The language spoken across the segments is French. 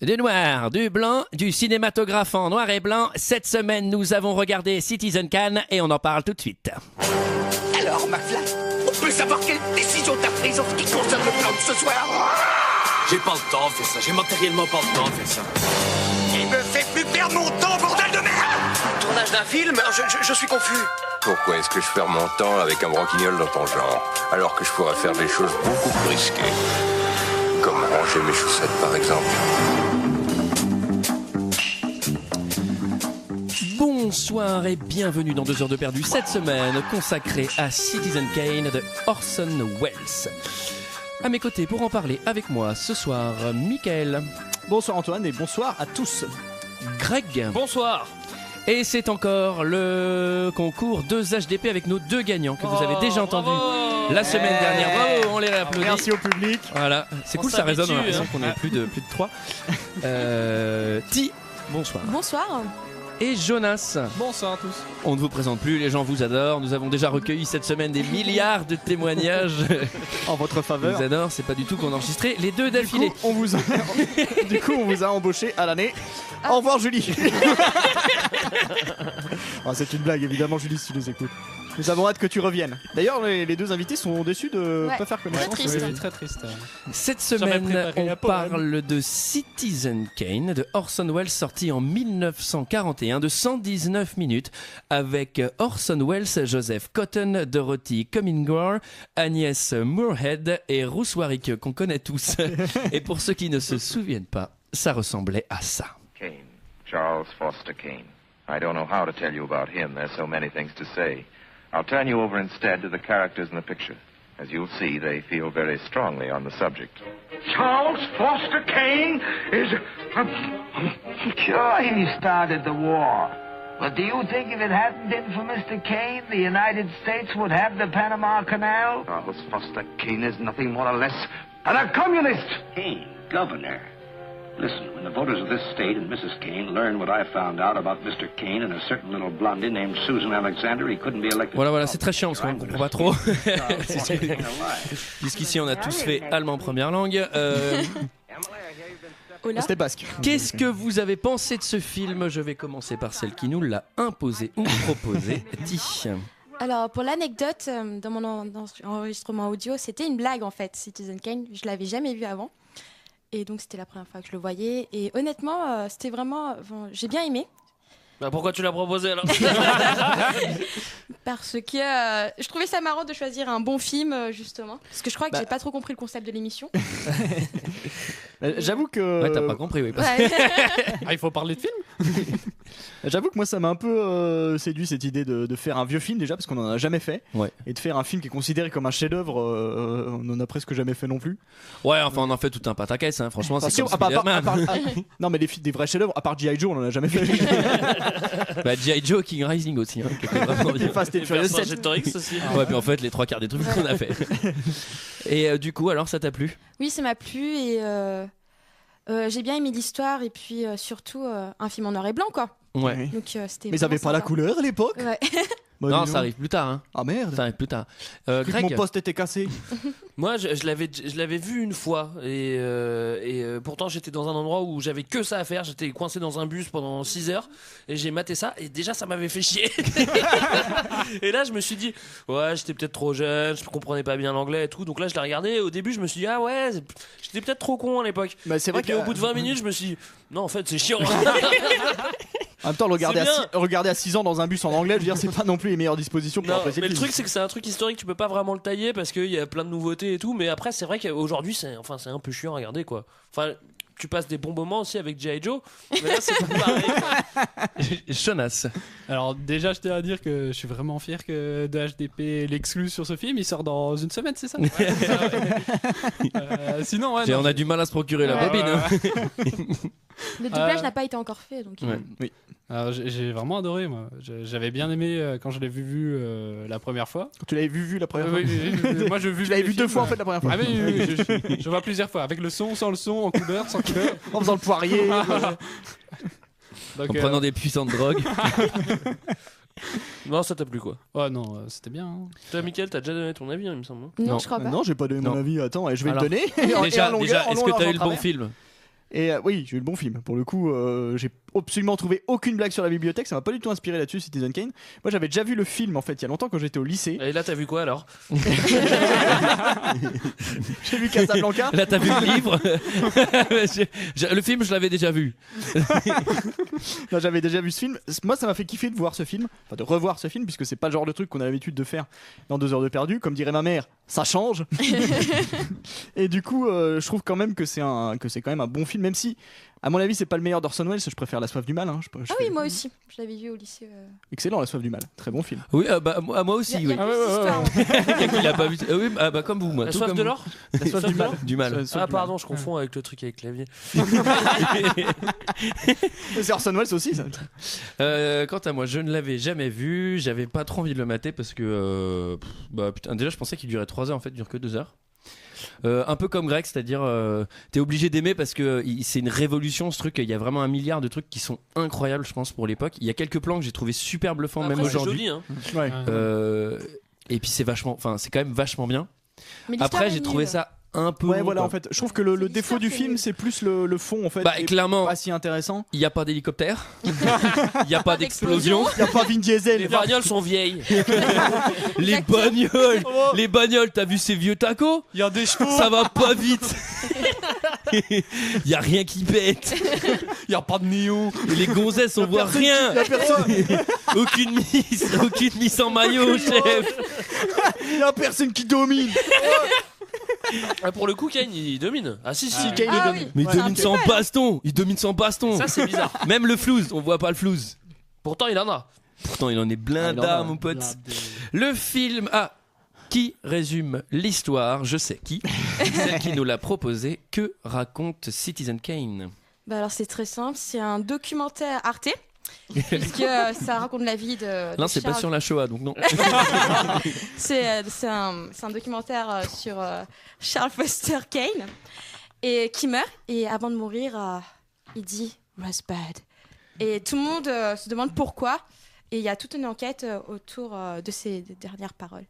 Du noir, du blanc, du cinématographe en noir et blanc. Cette semaine, nous avons regardé Citizen Kane et on en parle tout de suite. Alors, McFly, on peut savoir quelle décision t'as prise en ce qui concerne le plan de ce soir? J'ai pas le temps de faire ça, j'ai matériellement pas le temps de faire ça. Il me fait plus perdre mon temps, bordel de merde! Tournage d'un film? Je suis confus. Pourquoi est-ce que je perds mon temps avec un branquignol dans ton genre, alors que je pourrais faire des choses beaucoup plus risquées? Comme ranger mes chaussettes, par exemple. Bonsoir et bienvenue dans 2 heures de perdu cette semaine consacrée à Citizen Kane de Orson Welles. À mes côtés pour en parler avec moi ce soir, Mickaël. Bonsoir Antoine et bonsoir à tous. Greg. Bonsoir. Et c'est encore le concours 2 HDP avec nos 2 gagnants que vous avez déjà entendus la semaine dernière. Bravo, on les applaudit. Merci au public. Voilà, c'est cool, ça résonne, on a l'impression qu'on est plus de 3. Ti, bonsoir. Bonsoir. Et Jonas. Bonsoir à tous. On ne vous présente plus, les gens vous adorent. Nous avons déjà recueilli cette semaine des milliards de témoignages en votre faveur. Ils vous adorent, c'est pas du tout qu'on a enregistré les 2 d'affilée. Du coup, on vous a embauché à l'année. Au revoir Julie. C'est une blague évidemment Julie si tu nous écoutes. Nous avons hâte que tu reviennes. D'ailleurs les 2 invités sont déçus de ne pas faire connaissance. Très triste. Cette semaine on parle de Citizen Kane de Orson Welles, sorti en 1941 de 119 minutes avec Orson Welles, Joseph Cotton, Dorothy Cummingore, Agnès Moorehead et Ruth Warrick qu'on connaît tous. Et pour ceux qui ne se souviennent pas, ça ressemblait à ça. Kane, Charles Foster Kane. I don't know how to tell you about him. There's so many things to say. I'll turn you over instead to the characters in the picture. As you'll see, they feel very strongly on the subject. Charles Foster Kane is... Sure, he started the war. But do you think if it hadn't been for Mr. Kane, the United States would have the Panama Canal? Charles Foster Kane is nothing more or less than a communist! Kane, governor. Listen, when the voters of this state and Mrs. Kane learn what I found out about Mr. Kane and a certain little blondie named Susan Alexander, he couldn't be elected. Voilà, c'est très chiant parce qu'on ne comprend pas trop. Jusqu'ici, on a tous fait allemand première langue. C'était basque. Qu'est-ce que vous avez pensé de ce film? Je vais commencer par celle qui nous l'a imposé ou proposé. Dis. Alors, pour l'anecdote, dans mon enregistrement audio, c'était une blague en fait, Citizen Kane. Je l'avais jamais vu avant. Et donc, c'était la première fois que je le voyais. Et honnêtement, c'était vraiment... j'ai bien aimé. Bah pourquoi tu l'as proposé alors? Parce que je trouvais ça marrant de choisir un bon film, justement. Parce que je crois que j'ai pas trop compris le concept de l'émission. J'avoue que... Ouais, t'as pas compris, oui. Il faut parler de film. J'avoue que moi ça m'a un peu séduit cette idée de faire un vieux film déjà parce qu'on en a jamais fait. Ouais. Et de faire un film qui est considéré comme un chef-d'œuvre, on en a presque jamais fait non plus. Ouais, enfin on en fait tout un pataquès, hein. Franchement c'est comme non mais des vrais chefs-d'œuvre, à part G.I. Joe on en a jamais fait. Bah G.I. Joe, King Rising aussi, hein, Fast and Furious 7 aussi. Ouais, puis en fait les 3 quarts des trucs qu'on a fait. Et du coup alors ça t'a plu? Oui, ça m'a plu et j'ai bien aimé l'histoire et puis surtout un film en noir et blanc quoi. Ouais. Donc, c'était mais ça avait pas la couleur à l'époque? Ouais. Bah, non, ça arrive plus tard. Hein. Ah merde. Ça arrive plus tard. Greg, mon poste était cassé. Moi, je l'avais vu une fois et pourtant j'étais dans un endroit où j'avais que ça à faire. J'étais coincé dans un bus pendant 6 heures et j'ai maté ça et déjà ça m'avait fait chier. Et là, je me suis dit, ouais, j'étais peut-être trop jeune, je comprenais pas bien l'anglais et tout. Donc là, je l'ai regardé et au début, je me suis dit, ah ouais, j'étais peut-être trop con à l'époque. Bah, c'est vrai et puis au bout de 20 minutes, je me suis dit, non, en fait, c'est chiant. En même temps, regarder à 6 ans dans un bus en anglais, je veux dire, c'est pas non plus les meilleures dispositions pour apprécier mais le le film. truc, c'est que c'est un truc historique, tu peux pas vraiment le tailler parce qu'il y a plein de nouveautés et tout. Mais après, c'est vrai qu'aujourd'hui, c'est un peu chiant à regarder quoi. Enfin, tu passes des bons moments aussi avec G.I. Joe, mais là, c'est pas pareil. Jonas. Alors, déjà, je tiens à dire que je suis vraiment fier que de HDP l'exclue sur ce film. Il sort dans une semaine, c'est ça? Sinon, ouais. On a du mal à se procurer la bobine. Le doublage n'a pas été encore fait. Donc oui. Alors, j'ai vraiment adoré, moi. J'avais bien aimé quand je l'ai vu la première fois. Tu l'avais vu la première fois? Oui. Moi, je l'avais vu 2 fois en fait la première fois. Ah oui, je vois plusieurs fois. Avec le son, sans le son, en couleur, sans couleur. En faisant le poirier. Donc, en prenant des puissantes drogues. Non, ça t'a plu quoi? Ouais, non, c'était bien. Hein. Toi, Mickaël, t'as déjà donné ton avis, hein, il me semble. Non, je crois pas. Non, j'ai pas donné mon avis. Attends, je vais alors, le donner. Déjà, est-ce que t'as eu le bon film? Et oui, j'ai eu le bon film. Pour le coup, j'ai absolument trouvé aucune blague sur la bibliothèque. Ça m'a pas du tout inspiré là-dessus, Citizen Kane. Moi, j'avais déjà vu le film en fait il y a longtemps quand j'étais au lycée. Et là, t'as vu quoi alors? J'ai vu Casablanca. Là, t'as vu le livre. Le film, je l'avais déjà vu. Non, j'avais déjà vu ce film. Moi, ça m'a fait kiffer de voir ce film, enfin de revoir ce film, puisque c'est pas le genre de truc qu'on a l'habitude de faire dans 2 heures de perdu. Comme dirait ma mère, ça change. Et du coup, je trouve quand même que c'est quand même un bon film, même si, à mon avis, c'est pas le meilleur d'Orson Welles. Je préfère La Soif du Mal. Hein. Oui, moi aussi. Je l'avais vu au lycée. Excellent, La Soif du Mal. Très bon film. Oui, moi aussi. Il y a oui. plus d'histoire. Il a pas vu. Oui, comme vous, moi. La tout soif comme de vous. l'or? La Soif du Mal. Du mal. Ah, pardon, je confonds avec le truc avec clavier. C'est Orson Welles aussi, ça. Quant à moi, je ne l'avais jamais vu. J'avais pas trop envie de le mater parce que putain, déjà je pensais qu'il durait 3 heures, en fait il dure que 2 heures. Un peu comme Greg, c'est-à-dire t'es obligé d'aimer parce que c'est une révolution ce truc. Il y a vraiment 1 milliard de trucs qui sont incroyables, je pense, pour l'époque. Il y a quelques plans que j'ai trouvé super bluffants. Après, même c'est aujourd'hui. joli, hein. Ouais. Et puis c'est quand même vachement bien. Mais l'histoire Après est j'ai trouvé nulle. ça un peu Ouais, long, voilà, quoi. en fait, je trouve que le défaut du film, c'est plus le fond, en fait. Bah, et clairement, pas si intéressant. il n'y a pas d'hélicoptère, il n'y a pas d'explosion. Il n'y a pas Vin Diesel. Les bagnoles sont vieilles. Les bagnoles, t'as vu ces vieux tacos? Il y a des chevaux. Ça va pas vite. Il y a rien qui pète. Il y a pas de néon. Et les gonzesses, on voit rien. Aucune mise en maillot, chef. Il y a personne qui domine. Ah, pour le coup, Kane il domine. Ah si, si, Kane Ah domine. oui. Mais il C'est un domine peu sans mal. baston. Il domine sans baston. Ça, c'est bizarre. Même le flouze, on voit pas le flouze. Pourtant, il en a. Pourtant, il en est blindard, mon pote. Le film qui résume l'histoire, je sais qui, celle qui nous l'a proposé. Que raconte Citizen Kane? Bah alors c'est très simple, c'est un documentaire Arte. Puisque ça raconte la vie de Non, c'est pas Charles. sur la Shoah, donc non. C'est un documentaire sur Charles Foster Kane et qui meurt et avant de mourir il dit Rosebud et tout le monde se demande pourquoi et il y a toute une enquête autour de ses dernières paroles.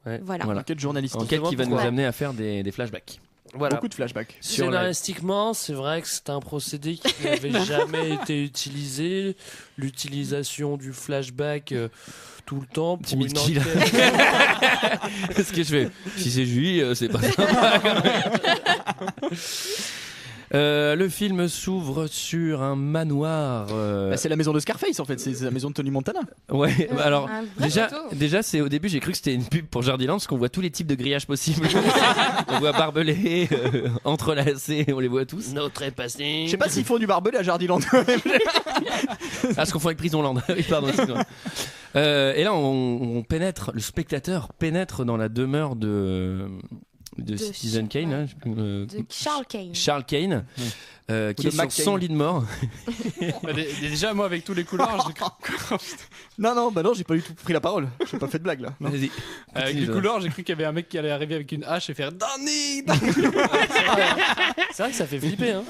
Ouais, Voilà. Enquête journalistique. Enquête qui va nous pourquoi. amener à faire des flashbacks. Voilà. Beaucoup de flashbacks. Sur la- Scénaristiquement, c'est vrai que c'est un procédé qui n'avait jamais été utilisé. L'utilisation du flashback tout le temps pour Timide une qui, là. enquête. Ce que je fais, si c'est Julie, c'est pas sympa quand même. Le film s'ouvre sur un manoir. Bah, c'est la maison de Scarface en fait, c'est la maison de Tony Montana. Ouais, bah alors un vrai château. déjà c'est au début j'ai cru que c'était une pub pour Jardiland parce qu'on voit tous les types de grillages possibles. On voit barbelés, entrelacés, on les voit tous. No trespassing. Je sais pas s'ils font du barbelé à Jardiland. Ah, ce qu'on fait avec Prisonland. Oui, pardon. excuse-moi. Et là on pénètre, le spectateur pénètre dans la demeure de Citizen Kane, ouais. hein, De Charles Kane. Charles Kane, qui de est sur Mac son Kane. lit de mort. Bah, déjà, moi, avec tous les couloirs, Non, bah non, j'ai pas du tout pris la parole. J'ai pas fait de blague là. Non. Vas-y. avec Continue, les Jonas. couloirs, j'ai cru qu'il y avait un mec qui allait arriver avec une hache et faire Danny. C'est vrai que ça fait flipper. Hein.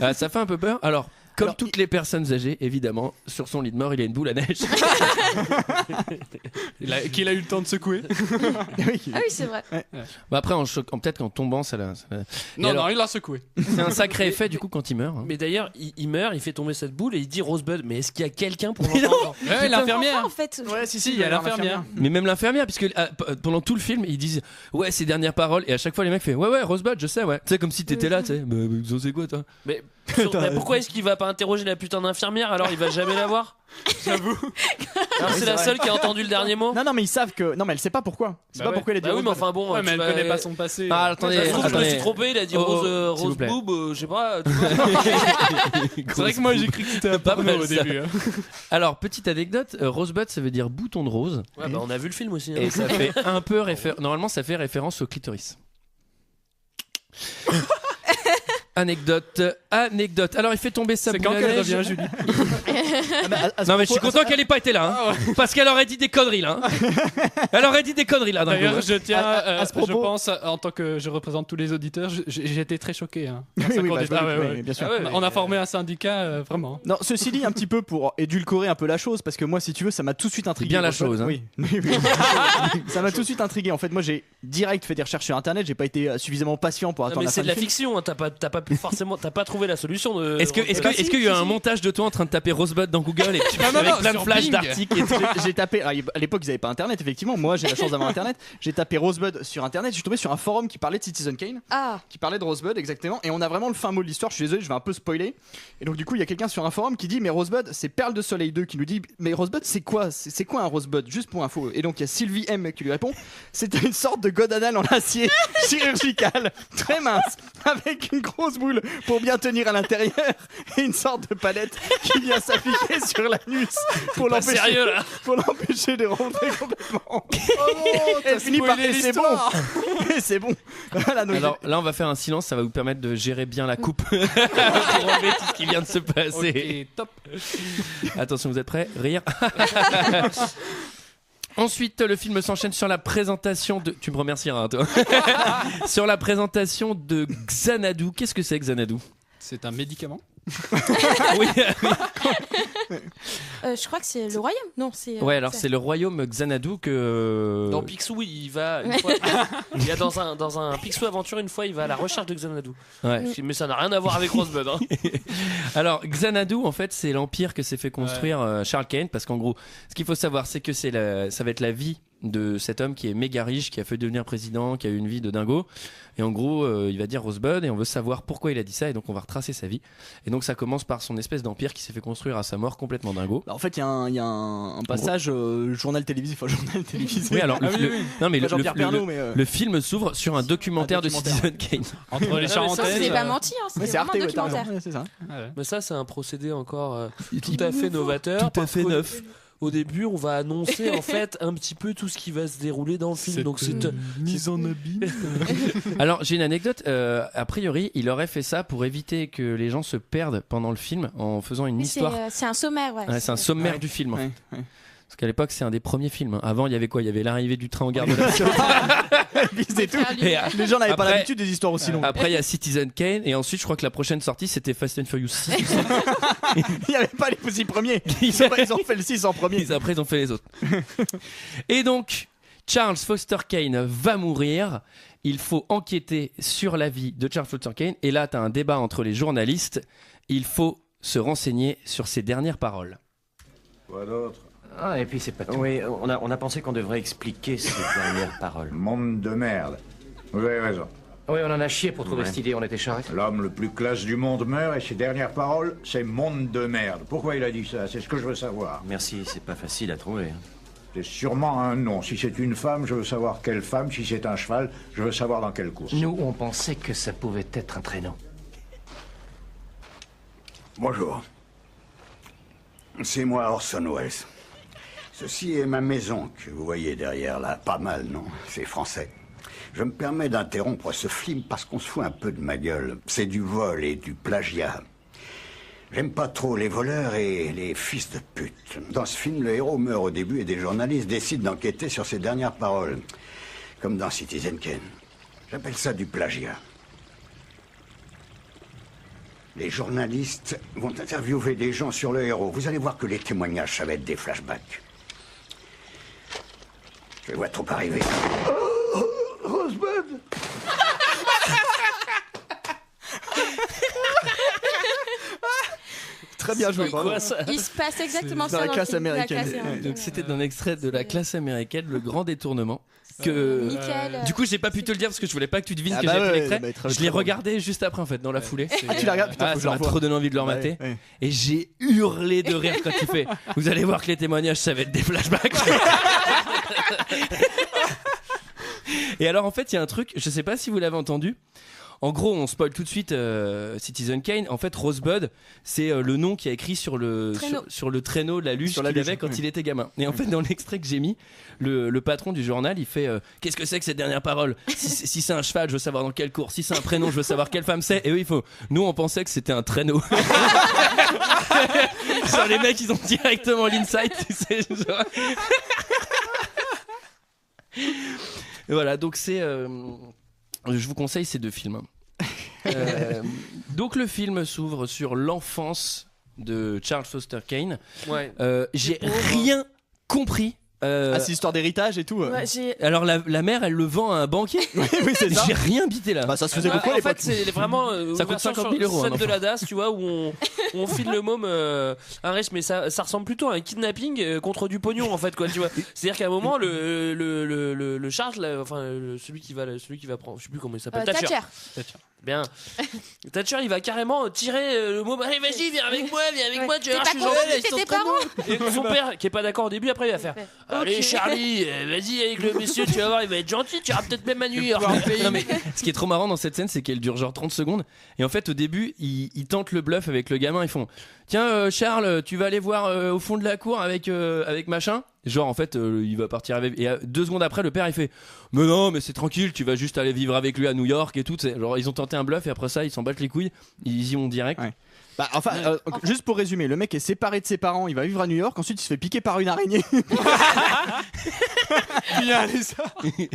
Ah, ça fait un peu peur. Alors, comme toutes les personnes âgées, évidemment, sur son lit de mort, il a une boule à neige. Qu'il a eu le temps de secouer. Ah oui, c'est vrai. Bah après, peut-être qu'en tombant, ça l'a. Non, alors- non, il l'a secoué. C'est un sacré effet du coup quand il meurt. hein. Mais d'ailleurs, il meurt, il fait tomber cette boule et il dit Rosebud. Mais est-ce qu'il y a quelqu'un pour l'entendre? Ouais, l'infirmière. En fait, Ouais, Si, il y a l'infirmière. Mais même l'infirmière, puisque pendant tout le film, ils disent ouais, ses dernières paroles, et à chaque fois les mecs font ouais, Rosebud, je sais, ouais. Tu sais, comme si t'étais là, tu sais. Mais c'est quoi, toi? Mais pourquoi est-ce qu'il va pas interroger la putain d'infirmière alors il va jamais la voir? J'avoue. Alors c'est la seule qui a entendu le dernier mot. Non, mais ils savent que. Non, mais elle sait pas pourquoi. C'est Bah pas ouais. pourquoi elle a dit Bah oui, mais Rosebud. enfin bon. Ouais, tu mais elle vas- connaît pas son passé. Ah, attendez, Ça se trouve, je me suis attendez. trompé, il a dit Oh, Rose, s'il vous Rose plaît. Boob, je sais pas. tu vois. C'est vrai que moi, j'ai cru que c'était un Pas porno mal, au ça. début. hein. Alors, petite anecdote, Rosebud ça veut dire bouton de rose. Ouais, bah on a vu le film aussi. hein. Et ça fait un peu normalement ça fait référence au clitoris. Anecdote. Alors il fait tomber sa C'est boule quand à qu'elle neige. revient, Julie? Non mais je suis content qu'elle ait pas été là, hein, parce qu'elle aurait dit des conneries là. hein. Elle aurait dit des conneries là. d'un D'ailleurs, coup. je tiens, à ce propos- je pense, en tant que je représente tous les auditeurs, j'ai été très choqué. Hein. Oui, Ça oui, court bah, des- je me Ah doute, ouais, oui, ouais. bien sûr. Ah ouais, On a formé un syndicat, vraiment. Non, ceci dit, un petit peu pour édulcorer un peu la chose, parce que moi, si tu veux, ça m'a tout de suite intrigué. Bien la Rosebud. chose, hein. Oui. Ça m'a tout de suite intrigué. En fait, moi, j'ai direct fait des recherches sur internet, j'ai pas été suffisamment patient pour Non, attendre mais la c'est fin de la du film. fiction, hein, t'as pas forcément, t'as pas trouvé la solution. Est-ce qu'il y a un montage de toi en train de taper Rosebud dans Google et que tu fais avec plein de flashs d'articles et tout. J'ai tapé. À l'époque, ils n'avaient pas Internet. Effectivement, moi, j'ai la chance d'avoir Internet. J'ai tapé Rosebud sur Internet. Je suis tombé sur un forum qui parlait de Citizen Kane, qui parlait de Rosebud exactement. Et on a vraiment le fin mot de l'histoire. Je suis désolé, je vais un peu spoiler. Et donc, du coup, il y a quelqu'un sur un forum qui dit mais Rosebud, c'est Perle de Soleil 2 qui nous dit mais Rosebud, c'est quoi un Rosebud? Juste pour info. Et donc, il y a Sylvie M qui lui répond c'est une sorte de god anal en acier chirurgical, très mince, avec une grosse boule pour bien tenir à l'intérieur et une sorte de palette qui vient s'appliquer sur l'anus pour l'empêcher de rentrer complètement. Oh non, elle finit par c'est bon. Et c'est bon. Voilà, donc alors là, on va faire un silence, ça va vous permettre de gérer bien la coupe pour enlever tout ce qui vient de se passer. Ok, top. Attention, vous êtes prêts? Rire. Ensuite, le film s'enchaîne sur la présentation de... Tu me remercieras, toi. Sur la présentation de Xanadu. Qu'est-ce que c'est, Xanadu? C'est un médicament. Oui. Je crois que c'est le royaume. Non, c'est. Ouais, alors c'est le royaume Xanadu que. Dans Picsou, il va une fois. Il y a dans un Picsou Aventure une fois, il va à la recherche de Xanadu. Ouais. Mais ça n'a rien à voir avec Rosebud. Hein. Alors Xanadu, en fait, c'est l'empire que s'est fait construire Charles Kane, parce qu'en gros, ce qu'il faut savoir, c'est que ça va être la vie de cet homme qui est méga riche, qui a fait devenir président, qui a eu une vie de dingo. Et en gros, il va dire Rosebud et on veut savoir pourquoi il a dit ça, et donc on va retracer sa vie. Et donc ça commence par son espèce d'empire qui s'est fait construire à sa mort complètement dingo. En fait, il y a un passage journal télévisé. Oui, alors non mais le film s'ouvre sur un documentaire de Citizen Kane. Entre les charentaines. Ça, c'est pas menti, hein, c'est Arte, vraiment un documentaire. c'est ça. Mais ça, c'est un procédé encore tout à fait novateur. Tout à fait neuf. Au début, on va annoncer en fait un petit peu tout ce qui va se dérouler dans le film. Donc c'est mise en abîme. Alors j'ai une anecdote. A priori, il aurait fait ça pour éviter que les gens se perdent pendant le film en faisant une histoire. C'est un sommaire, ouais. C'est un sommaire du film. Ouais. Parce qu'à l'époque, c'est un des premiers films. Avant, il y avait quoi? Il y avait l'arrivée du train en gare de la c'est tout. Les gens n'avaient pas l'habitude des histoires aussi longues. Après, il y a Citizen Kane. Et ensuite, je crois que la prochaine sortie, c'était Fast and Furious 6. Il n'y avait pas les 6 premiers. Ils ont fait le 6 en premier. Après, ils ont fait les autres. Et donc, Charles Foster Kane va mourir. Il faut enquêter sur la vie de Charles Foster Kane. Et là, tu as un débat entre les journalistes. Il faut se renseigner sur ses dernières paroles. Quoi d'autre? Ah, et puis c'est pas tout. Oui, on a pensé qu'on devrait expliquer ces dernières paroles. Monde de merde. Vous avez raison. Oui, on en a chié pour trouver cette idée, on était charrette. L'homme le plus classe du monde meurt et ses dernières paroles, c'est monde de merde. Pourquoi il a dit ça? C'est ce que je veux savoir. Merci, c'est pas facile à trouver. C'est sûrement un nom. Si c'est une femme, je veux savoir quelle femme. Si c'est un cheval, je veux savoir dans quelle course. Nous, on pensait que ça pouvait être un traîneau. Bonjour. C'est moi Orson Welles. Ceci est ma maison que vous voyez derrière là. Pas mal, non? C'est français. Je me permets d'interrompre ce film parce qu'on se fout un peu de ma gueule. C'est du vol et du plagiat. J'aime pas trop les voleurs et les fils de pute. Dans ce film, le héros meurt au début et des journalistes décident d'enquêter sur ses dernières paroles. Comme dans Citizen Kane. J'appelle ça du plagiat. Les journalistes vont interviewer des gens sur le héros. Vous allez voir que les témoignages, ça va être des flashbacks. Je les vois trop arriver. Rosebud. Très bien joué. Il se passe exactement ça dans la classe américaine. Donc c'était un extrait de La classe américaine, le grand détournement. Que du coup j'ai pas pu te le dire parce que je voulais pas que tu devines que j'ai pris l'extrait. Je l'ai regardé juste après en fait dans la foulée. Tu l'as regardé? Ça m'a trop donné envie de le remater. Et j'ai hurlé de rire quand il fait. Vous allez voir que les témoignages ça va être des flashbacks. Et alors en fait il y a un truc, je sais pas si vous l'avez entendu. En gros, on spoil tout de suite Citizen Kane. En fait, Rosebud, c'est le nom qui a écrit sur le traîneau de la luge qu'il avait quand il était gamin. Et en fait, dans l'extrait que j'ai mis, le patron du journal, il fait qu'est-ce que c'est que cette dernière parole? Si c'est un cheval, je veux savoir dans quelle course. Si c'est un prénom, je veux savoir quelle femme c'est. Et eux, nous, on pensait que c'était un traîneau. Genre, les mecs, ils ont directement l'insight. Tu sais, genre... Voilà, donc c'est... je vous conseille ces deux films. Donc le film s'ouvre sur l'enfance de Charles Foster Kane. Ouais. J'ai rien compris c'est histoire d'héritage et tout. Alors la mère, elle le vend à un banquier. Oui, c'est ça. J'ai rien bité là. Bah, ça se faisait beaucoup à En l'époque. fait, c'est vraiment Ça coûte 50 000 euros, scène un de enfant. la DAS, tu vois, où on file le môme un riche, mais ça ressemble plutôt à un kidnapping contre du pognon en fait, quoi, tu vois. C'est-à-dire qu'à un moment, le Charles, là, enfin celui qui va prendre, je sais plus comment il s'appelle, Thatcher. Bien. Thatcher, il va carrément tirer le môme. Allez, vas-y, viens avec moi, tu vas voir, je suis gentil. tes parents. Et son père, qui est pas d'accord au début, après il va faire allez Charlie, vas-y avec le monsieur, tu vas voir, il va être gentil, tu iras peut-être même à New York. Non, mais ce qui est trop marrant dans cette scène, c'est qu'elle dure genre 30 secondes. Et en fait, au début, ils tentent le bluff avec le gamin. Ils font tiens, Charles, tu vas aller voir au fond de la cour avec machin. Genre, en fait, il va partir avec. Et 2 secondes après, le père il fait mais non, mais c'est tranquille, tu vas juste aller vivre avec lui à New York et tout. Genre, ils ont tenté un bluff et après ça, ils s'en battent les couilles. Ils y vont direct. Ouais. Bah, juste pour résumer, le mec est séparé de ses parents, il va vivre à New York, ensuite il se fait piquer par une araignée. Puis un lézard. Puis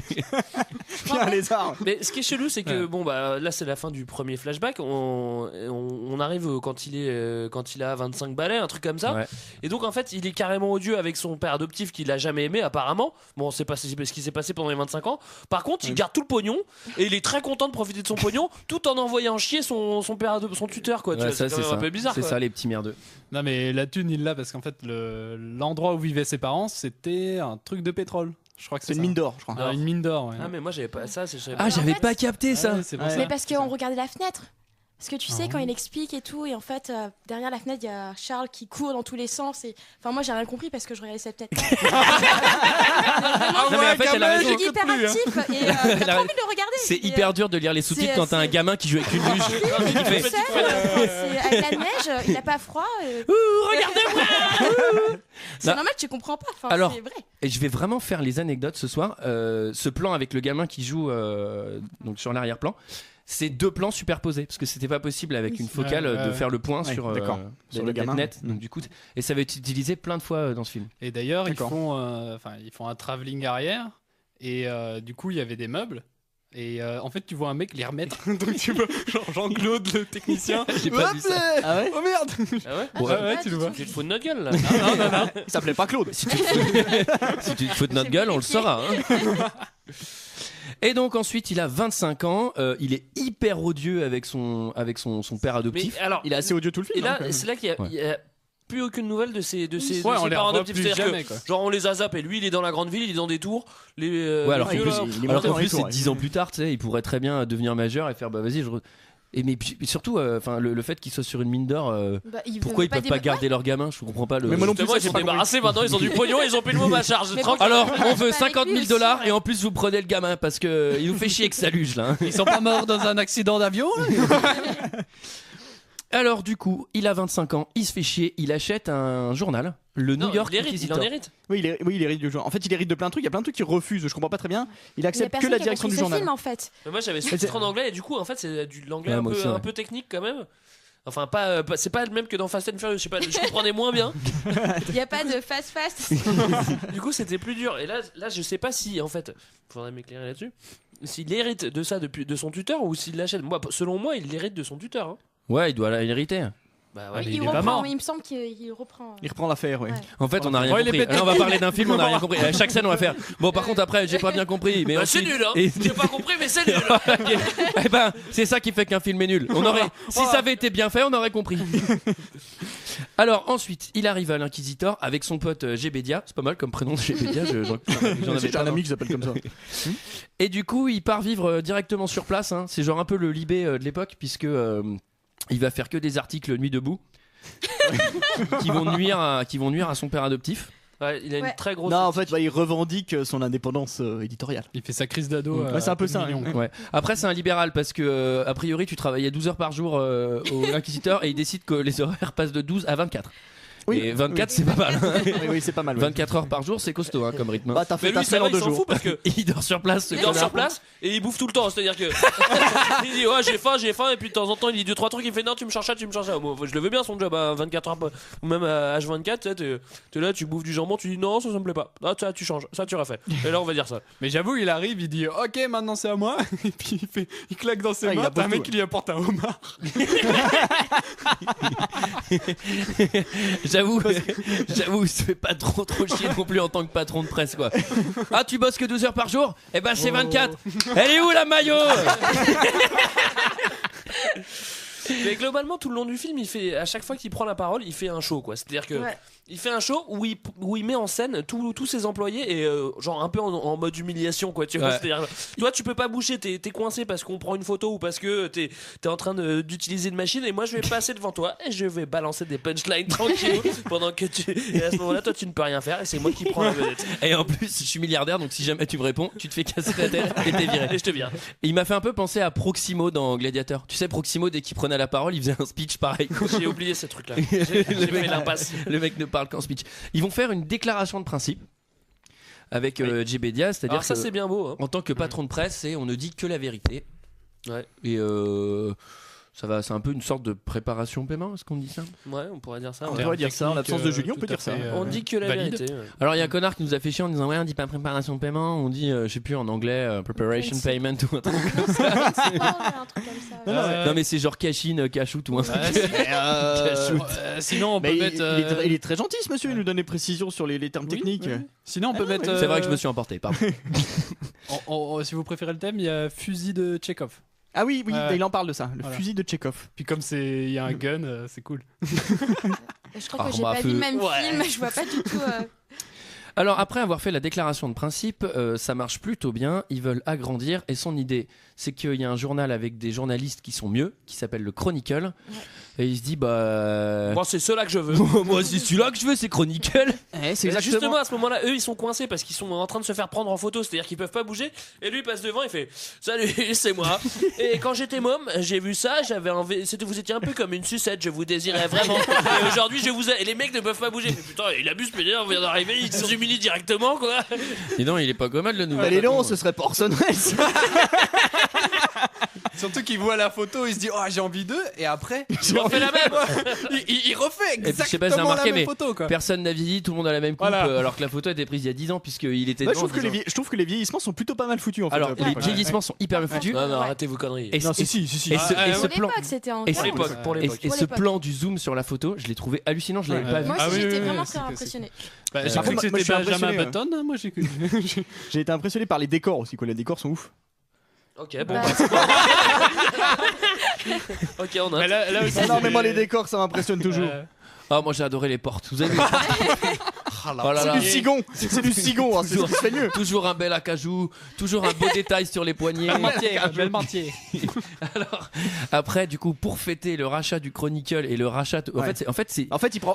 un lézard. Mais ce qui est chelou, c'est que bon bah là c'est la fin du premier flashback. On arrive quand il a 25 balais, un truc comme ça. Ouais. Et donc en fait il est carrément odieux avec son père adoptif qu'il a jamais aimé apparemment. Bon c'est pas ce qui s'est passé pendant les 25 ans. Par contre il garde tout le pognon et il est très content de profiter de son pognon tout en envoyant chier son père son tuteur quoi. Tu vois, ça, c'est un peu bizarre. C'est quoi. ça les petits merdeux. Non mais la thune il l'a parce qu'en fait l'endroit où vivaient ses parents c'était un truc de pétrole. Je crois que c'est une mine d'or, je crois. Une mine d'or. Ouais. Ah mais moi j'avais pas ça. J'avais pas capté ça. Ouais, c'est pour ça. Mais parce qu'on regardait la fenêtre. Parce que tu sais, quand il explique et tout, et en fait, derrière la fenêtre, il y a Charles qui court dans tous les sens. Et... Enfin, moi, j'ai rien compris parce que je regardais cette fenêtre. Non, mais en fait, elle a raison. Il est hyper actif et t'as trop envie de le regarder. C'est hyper dur de lire les sous-titres quand t'as un gamin qui joue avec une luge. C'est avec la neige, il a pas froid. Regardez-moi. C'est normal, tu comprends pas. Enfin, alors, c'est vrai. et je vais vraiment faire les anecdotes ce soir. Ce plan avec le gamin qui joue donc sur l'arrière-plan. C'est 2 plans superposés parce que c'était pas possible avec une focale de faire le point sur le gamin net. Donc du coup, et ça va être utilisé plein de fois dans ce film. Et d'ailleurs, ils font un travelling arrière et du coup, il y avait des meubles. Et en fait, tu vois un mec les remettre. Donc tu vois, genre Jean-Claude, le technicien. J'ai pas vu ça. Ah ouais. Oh merde. Ah ouais, tu le vois. Tu te fous de notre gueule là. Non. Il s'appelait pas Claude. Si tu te fous de notre gueule, on le saura. Hein. Et donc ensuite il a 25 ans, il est hyper odieux avec son père adoptif. Mais alors, il est assez odieux tout le film. Et là c'est là qu'il y a plus aucune nouvelle de ses parents adoptifs. Jamais, quoi. Genre on les a zappés, lui il est dans la grande ville, il est dans des tours. Alors qu'en plus c'est tours, 10 ans plus tard, tu sais, il pourrait très bien devenir majeur et faire bah vas-y Et mais surtout, le fait qu'ils soient sur une mine d'or, pourquoi ils peuvent pas garder leur gamin? Je comprends pas. Mais moi non plus, ils sont débarrassés maintenant, ils ont du pognon, ils ont plus le mot à charge. Alors, on veut 50 000 $ et en plus vous prenez le gamin parce que il nous fait chier que ça luge là. Ils sont pas morts dans un accident d'avion? Alors du coup, il a 25 ans, il se fait chier, il achète un journal, le New York Inquisitor. Il en hérite. Oui, il hérite du journal. En fait, il hérite de plein de trucs. Il y a plein de trucs qu'il refuse. Je comprends pas très bien. Il accepte que la direction du journal. Film, en fait. Mais moi, j'avais sous-titres en anglais et du coup, en fait, c'est de l'anglais un peu technique quand même. Enfin, c'est pas le même que dans Fast and Furious. Je sais pas, je comprenais moins bien. Il y a pas de fast. Du coup, c'était plus dur. Et là, je sais pas si, en fait, faudrait m'éclairer là-dessus. S'il hérite de ça de son tuteur ou s'il l'achète. Moi, selon moi, il hérite de son tuteur. Hein. Ouais, il doit l'hériter. Bah ouais, il reprend, il me semble qu'il reprend. Il reprend l'affaire, ouais. En fait, on n'a rien compris. Là, on va parler d'un film, on n'a rien compris. À chaque scène, on va faire. Bon, par contre, après, j'ai pas bien compris. Mais c'est nul, hein. J'ai pas compris, mais c'est nul. Okay. Eh ben, c'est ça qui fait qu'un film est nul. Si ça avait été bien fait, on aurait compris. Alors, ensuite, il arrive à l'Inquisitor avec son pote Gébedia. C'est pas mal comme prénom, Gébedia. J'en avais un ami qui s'appelle comme ça. Et du coup, il part vivre directement sur place. Hein. C'est genre un peu le Libé de l'époque, puisque. Il va faire que des articles nuit debout qui vont nuire à son père adoptif. Ouais, il a une très grosse. Non, en fait, il revendique son indépendance éditoriale. Il fait sa crise d'ado. C'est un peu ça. Ouais. Après, c'est un libéral parce que a priori, tu travaillais 12 heures par jour au Inquisiteur et il décide que les horaires passent de 12 à 24. Oui, et 24, c'est pas mal. Oui, c'est pas mal. 24 heures par jour, c'est costaud comme rythme. Bah, t'as fait ta semaine en 2 jours. Fout parce que il dort sur place. Il dort sur place et il bouffe tout le temps. C'est-à-dire que il dit ouais, j'ai faim, et puis de temps en temps, il dit 2-3 trucs. Il fait non, tu me changes ça. Moi, je le veux bien son job à 24 heures ou même à H24. T'es là, tu bouffes du jambon, tu dis non, ça me plaît pas. Ah, tu changes, ça tu refais. Et là, on va dire ça. Mais j'avoue, il arrive, il dit ok, maintenant c'est à moi. Et puis il claque dans ses mains. T'as un mec qui lui apporte un homard. J'avoue, ça fait pas trop chier non plus en tant que patron de presse, quoi. Ah, tu bosses que 12 heures par jour? Eh ben, c'est 24. Elle est où la maillot? Mais globalement, tout le long du film, à chaque fois qu'il prend la parole, il fait un show, quoi. C'est-à-dire que il fait un show où il met en scène tous ses employés et genre un peu en mode humiliation, quoi. Tu vois, c'est-à-dire, toi, tu peux pas bouger, t'es coincé parce qu'on prend une photo ou parce que t'es en train d'utiliser une machine et moi je vais passer devant toi et je vais balancer des punchlines tranquilles pendant que et à ce moment-là, toi, tu ne peux rien faire et c'est moi qui prends la vedette. Et en plus, je suis milliardaire, donc si jamais tu me réponds, tu te fais casser la tête et t'es viré. Et je te vire. Et il m'a fait un peu penser à Proximo dans Gladiator. Tu sais, Proximo, dès qu'il prenait la parole, il faisait un speech pareil. J'ai oublié ce truc-là. J'ai fait l'impasse. Le mec ne parle qu'en speech. Ils vont faire une déclaration de principe avec JB Diaz, c'est-à-dire alors ça c'est bien beau, hein. En tant que patron de presse, on ne dit que la vérité. Ouais. Et c'est un peu une sorte de préparation au paiement, est-ce qu'on dit ça? Ouais, on pourrait dire ça. On pourrait dire ça, en l'absence de Julien, on peut dire ça. On dit que la vérité. Ouais. Alors il y a un connard qui nous a fait chier en disant ouais, on dit pas préparation de paiement, on dit je sais plus en anglais preparation payment ou un truc comme ça. Non mais c'est genre cash in, cash out ou un truc. Sinon on peut mettre. Il est très gentil ce monsieur, il nous donne des précisions sur les termes techniques. Sinon on peut mettre. C'est vrai que je me suis emporté, pardon. Si vous préférez le thème, il y a fusil de Tchekhov. Ah oui, il en parle de ça, le fusil de Tchekhov. Puis comme il y a un gun, c'est cool. Je crois que j'ai pas vu le même film, je vois pas du tout. Alors après avoir fait la déclaration de principe, ça marche plutôt bien, ils veulent agrandir et son idée c'est qu'il y a un journal avec des journalistes qui sont mieux, qui s'appelle le Chronicle, et il se dit moi c'est ceux-là que je veux. Moi c'est celui-là que je veux, c'est Chronicle. C'est exactement. Justement à ce moment-là, eux ils sont coincés parce qu'ils sont en train de se faire prendre en photo, c'est-à-dire qu'ils peuvent pas bouger, et lui il passe devant, il fait salut, c'est moi. Et quand j'étais môme, j'ai vu ça, vous étiez un peu comme une sucette, je vous désirais vraiment. Et aujourd'hui je vous ai... Et les mecs ne peuvent pas bouger. Mais putain, il abuse, mais on vient d'arriver, il s'humilie directement, quoi. Dis donc, il est pas commode le nouveau. Allez non, ce serait pas Orson Welles. Surtout qu'il voit la photo, il se dit oh j'ai envie d'eux, et après il refait la même. il refait exactement et puis, je sais pas si vous avez remarqué, la même mais photo, quoi. Personne n'a vieilli, tout le monde a la même coupe, alors que la photo a été prise il y a 10 ans puisqu'il était je trouve que les vieillissements sont plutôt pas mal foutus en fait. Alors les vieillissements sont hyper bien foutus. Non, arrêtez vos conneries. Et ce plan du zoom sur la photo, je l'ai trouvé hallucinant, je l'avais pas vu. Moi aussi j'étais vraiment très impressionné. J'ai cru que c'était Benjamin Button, moi j'ai été impressionné par les décors aussi, quoi. Les décors sont ouf. Ok, bon. Ok, on a. Non, mais moi les décors ça m'impressionne toujours. Ah, moi j'ai adoré les portes. Vous avez vu? C'est du Sigon, c'est du Sigon, c'est ce qui se fait mieux. Toujours un bel acajou, toujours un beau détail sur les poignets. Bel mentier. Alors après, du coup, pour fêter le rachat du Chronicle et le rachat, en fait, c'est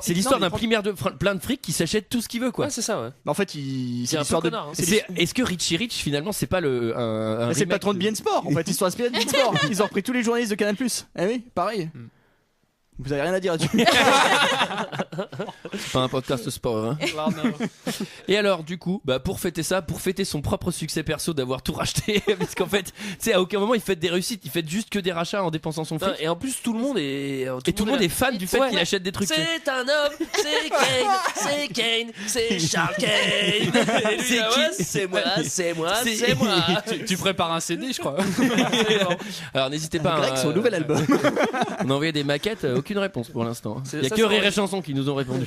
l'histoire d'un primaire de plein de fric qui s'achète tout ce qu'il veut, quoi. Ouais, c'est ça, ouais. En fait, c'est l'histoire de. Est-ce que Richie Rich finalement c'est pas c'est le patron de Bien Sport. En fait, ils sont inspirés de Bien Sport. Ils ont repris tous les journalistes de Canal+. Eh oui, pareil. Vous avez rien à dire là-dessus. C'est pas un podcast sport, hein. Et alors du coup, pour fêter ça, pour fêter son propre succès perso d'avoir tout racheté, parce qu'en fait, tu sais, à aucun moment il fête des réussites, il fête juste que des rachats en dépensant son fric. Et en plus tout le monde est fan du fait qu'il achète des trucs. C'est un homme, c'est Kane, c'est Charles Kane. Et lui, c'est moi. Tu prépares un CD, je crois. Alors n'hésitez pas. Greg, son nouvel album. On a envoyé des maquettes. Aucune réponse pour l'instant. Il n'y a que Rire et Chanson qui nous ont répondu.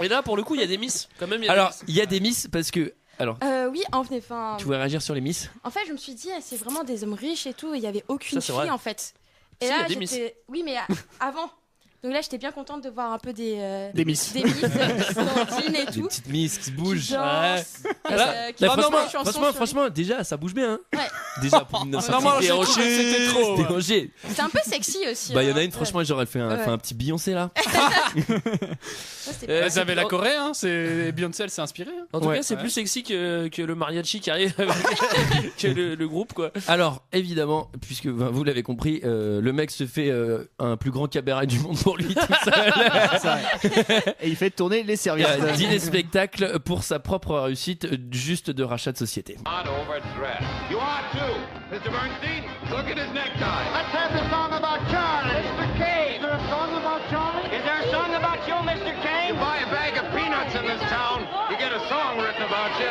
Et là, pour le coup, il y a des miss. Quand même, il y a des miss parce que. Alors, oui, enfin. Tu voulais réagir sur les miss? En fait, je me suis dit, c'est vraiment des hommes riches et tout. Il n'y avait aucune fille en fait. Et si, là, j'étais. Oui, mais avant. Donc là, j'étais bien contente de voir un peu des miss. Des miss qui sont et tout. Des petites miss qui se bougent. Franchement, déjà, ça bouge bien. Hein. Ouais. Déjà, pour une c'était trop. C'est un peu sexy aussi. Il y en a une, franchement, j'aurais fait un petit Beyoncé là. Vous avez la Corée, hein, Beyoncé, elle s'est inspirée. En tout cas, c'est plus sexy que le mariachi qui arrive que le groupe, quoi. Alors, évidemment, puisque vous l'avez compris, le mec se fait un plus grand cabaret du monde pour lui tout seul. Et il fait tourner les serviettes. Dîner spectacle pour sa propre réussite, juste de rachat de société. You are too. Mr. Bernstein, look at his necktie. Let's have the song about Charlie. Mr. Kane. Is there a song about Charlie? Is there a song about you, Mr. Kane? You buy a bag of peanuts in this town, you get a song written about you.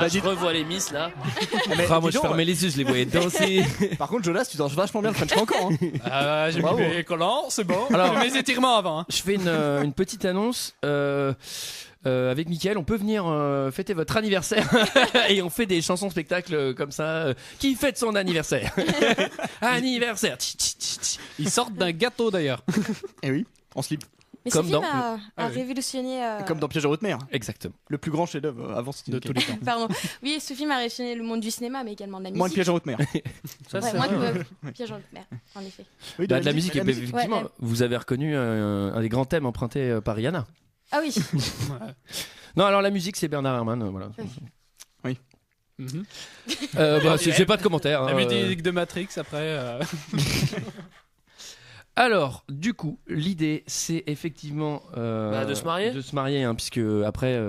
je revois les Miss là. Moi je fermais les yeux, je les voyais danser. Par contre, Jonas, tu danses vachement bien le French Cancan. Hein. J'ai mis mes collants, c'est bon. Alors, J'ai mis mes étirements avant. Hein. Je fais une petite annonce. Avec Mickaël, on peut venir fêter votre anniversaire et on fait des chansons spectacles comme ça. Qui fête son anniversaire? Anniversaire. Ils sortent d'un gâteau d'ailleurs. Et oui, en slip. Mais Comme ce dans- film a Ah oui. révolutionné. Comme dans Piège à haute mer. Exactement. Le plus grand chef-d'œuvre avant Citizen Kane. tous les temps. Pardon. Oui, ce film a révolutionné le monde du cinéma, mais également de la musique. Moins de Piège à haute mer. Ça, Ouais, c'est moins vrai, de Piège en haute mer, en effet. Oui, De la musique, la musique. effectivement, Ouais, vous avez reconnu un des grands thèmes empruntés par Rihanna. Ah oui. Non, alors la musique, c'est Bernard Herrmann. Voilà. Oui. J'ai pas de commentaires. La hein, musique de Matrix après. Alors, du coup, l'idée, c'est effectivement de se marier. De se marier, hein, puisque après,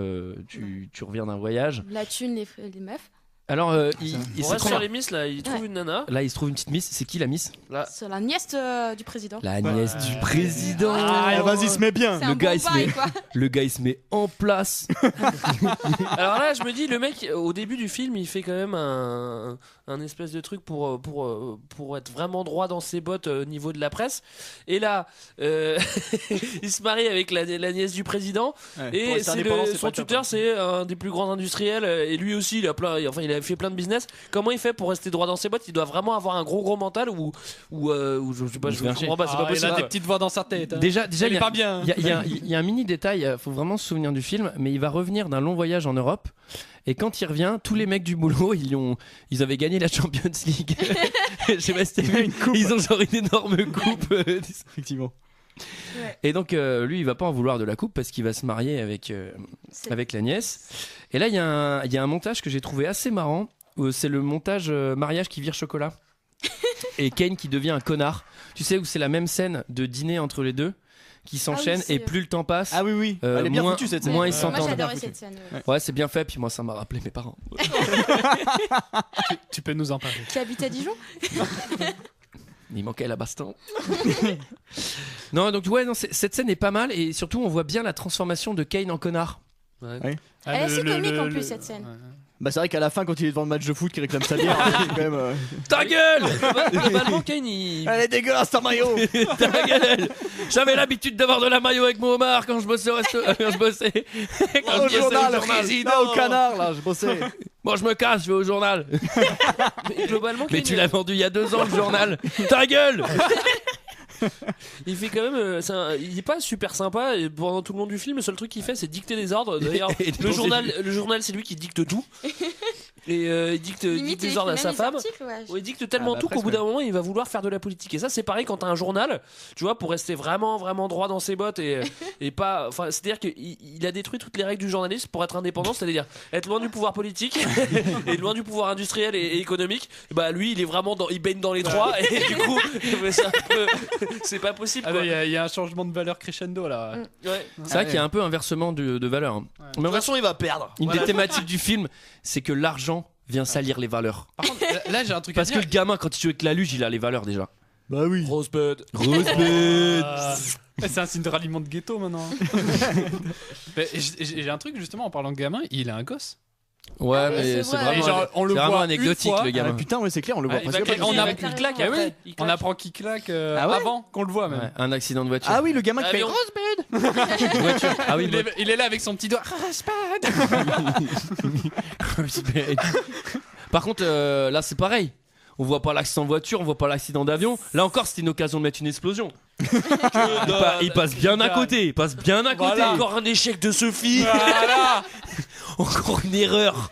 tu reviens d'un voyage. La thune, les meufs. Alors, On c'est reste trop sur bien. les Miss là, il trouve une nana. Là, il se trouve une petite miss. C'est qui la miss? Là. C'est la nièce du président. La nièce du président. Ah, vas-y, se met bien. C'est Le un gars, bon il se met, bail, quoi. le gars, il se met en place. Alors là, je me dis, le mec, au début du film, il fait quand même un espèce de truc pour être vraiment droit dans ses bottes au niveau de la presse. Et là, il se marie avec la nièce du président. Ouais, pour Et rester indépendant, c'est pas son le top, tuteur, hein. c'est un des plus grands industriels. Et lui aussi, il a fait plein de business. Comment il fait pour rester droit dans ses bottes? Il doit vraiment avoir un gros mental ou je sais pas, je comprends pas, c'est pas Il possible. a des petites voix dans sa tête. hein. Déjà, Il il y est a- pas bien. il y a un mini détail, il faut vraiment se souvenir du film, mais il va revenir d'un long voyage en Europe. Et quand il revient, tous les mecs du boulot, ils avaient gagné la Champions League. Je sais pas si t'as vu, ils ont genre une énorme coupe. Effectivement. Et donc, lui, il va pas en vouloir de la coupe parce qu'il va se marier avec la nièce. Et là, il y a un montage que j'ai trouvé assez marrant. C'est le montage mariage qui vire chocolat. Et Kane qui devient un connard. Tu sais, où c'est la même scène de dîner entre les deux qui s'enchaîne c'est- et plus le temps passe. Ah oui, oui. Elle est bien moins, foutue, cette scène. moins ils Ouais. s'entendent. Moi, j'adorais cette scène. Ouais, c'est bien fait. Puis moi, ça m'a rappelé mes parents. Tu peux nous en parler. Qui habite à Dijon? Il manquait la baston. Non, donc ouais, non, cette scène est pas mal et surtout on voit bien la transformation de Kane en connard. Ouais. Elle est assez comique en plus, cette scène. Bah, c'est vrai qu'à la fin, quand il est devant le match de foot, qu'il réclame sa bière, c'est quand même. Ta gueule! Globalement, Kane, il. Elle est dégueulasse ta maillot! Ta gueule! J'avais l'habitude d'avoir de la maillot avec mon homard quand je bossais au resto. Quand je bossais. Quand Au je bossais journal, président. là, au canard, là, je bossais. Bon, je me casse, je vais au journal. Mais globalement, Mais Kane, tu l'as vendu il y a 2 ans le journal. Ta gueule! il fait quand même. Il est pas super sympa et pendant tout le long du film, le seul truc qu'il fait, c'est dicter des ordres. D'ailleurs, Et le journal, c'est lui qui dicte tout. Et il dicte Limite, des il ordres à écrit sa même femme. les articles, ouais. Il dicte tellement tout qu'au bout d'un moment, il va vouloir faire de la politique. Et ça, c'est pareil quand t'as un journal, tu vois, pour rester vraiment droit dans ses bottes et pas. Enfin, c'est-à-dire qu'il a détruit toutes les règles du journalisme pour être indépendant, c'est-à-dire être loin du pouvoir politique et loin du pouvoir industriel et économique. Bah, lui, il est vraiment il baigne dans les trois et du coup, c'est pas possible. Ah quoi. non, il y a un changement de valeur crescendo là. Ouais. C'est vrai qu'il y a un peu un versement de valeur. hein. De toute façon, il va perdre. Une Voilà. des thématiques du film, c'est que l'argent vient salir les valeurs. Par contre, là j'ai un truc Parce à que dire. le gamin, quand il joue avec la luge, il a les valeurs déjà. Bah oui. Rosebud. Rosebud. C'est un signe de ralliement de ghetto maintenant. Mais j'ai un truc justement en parlant de gamin, il a un gosse. Ouais, oui, mais c'est c'est vrai. vraiment, Genre, on le c'est vraiment voit anecdotique une fois. le gamin. Ah, putain, ouais, c'est clair, on le voit Ah, presque bah, pas. on a- Il claque Ah oui, après. Il claque. on apprend qu'il claque Ah ouais avant qu'on le voit même. Ouais, un accident de voiture. Ah oui, le gamin qui fait Avion. Rosebud. Voiture. Ah oui, Il est là avec son petit doigt. Rosebud. Par contre, là c'est pareil. On voit pas l'accident de voiture, on voit pas l'accident d'avion. Là encore, c'était une occasion de mettre une explosion. Il passe bien à côté. Il passe bien à côté. Voilà. Encore un échec de Sophie. Voilà. Encore une erreur.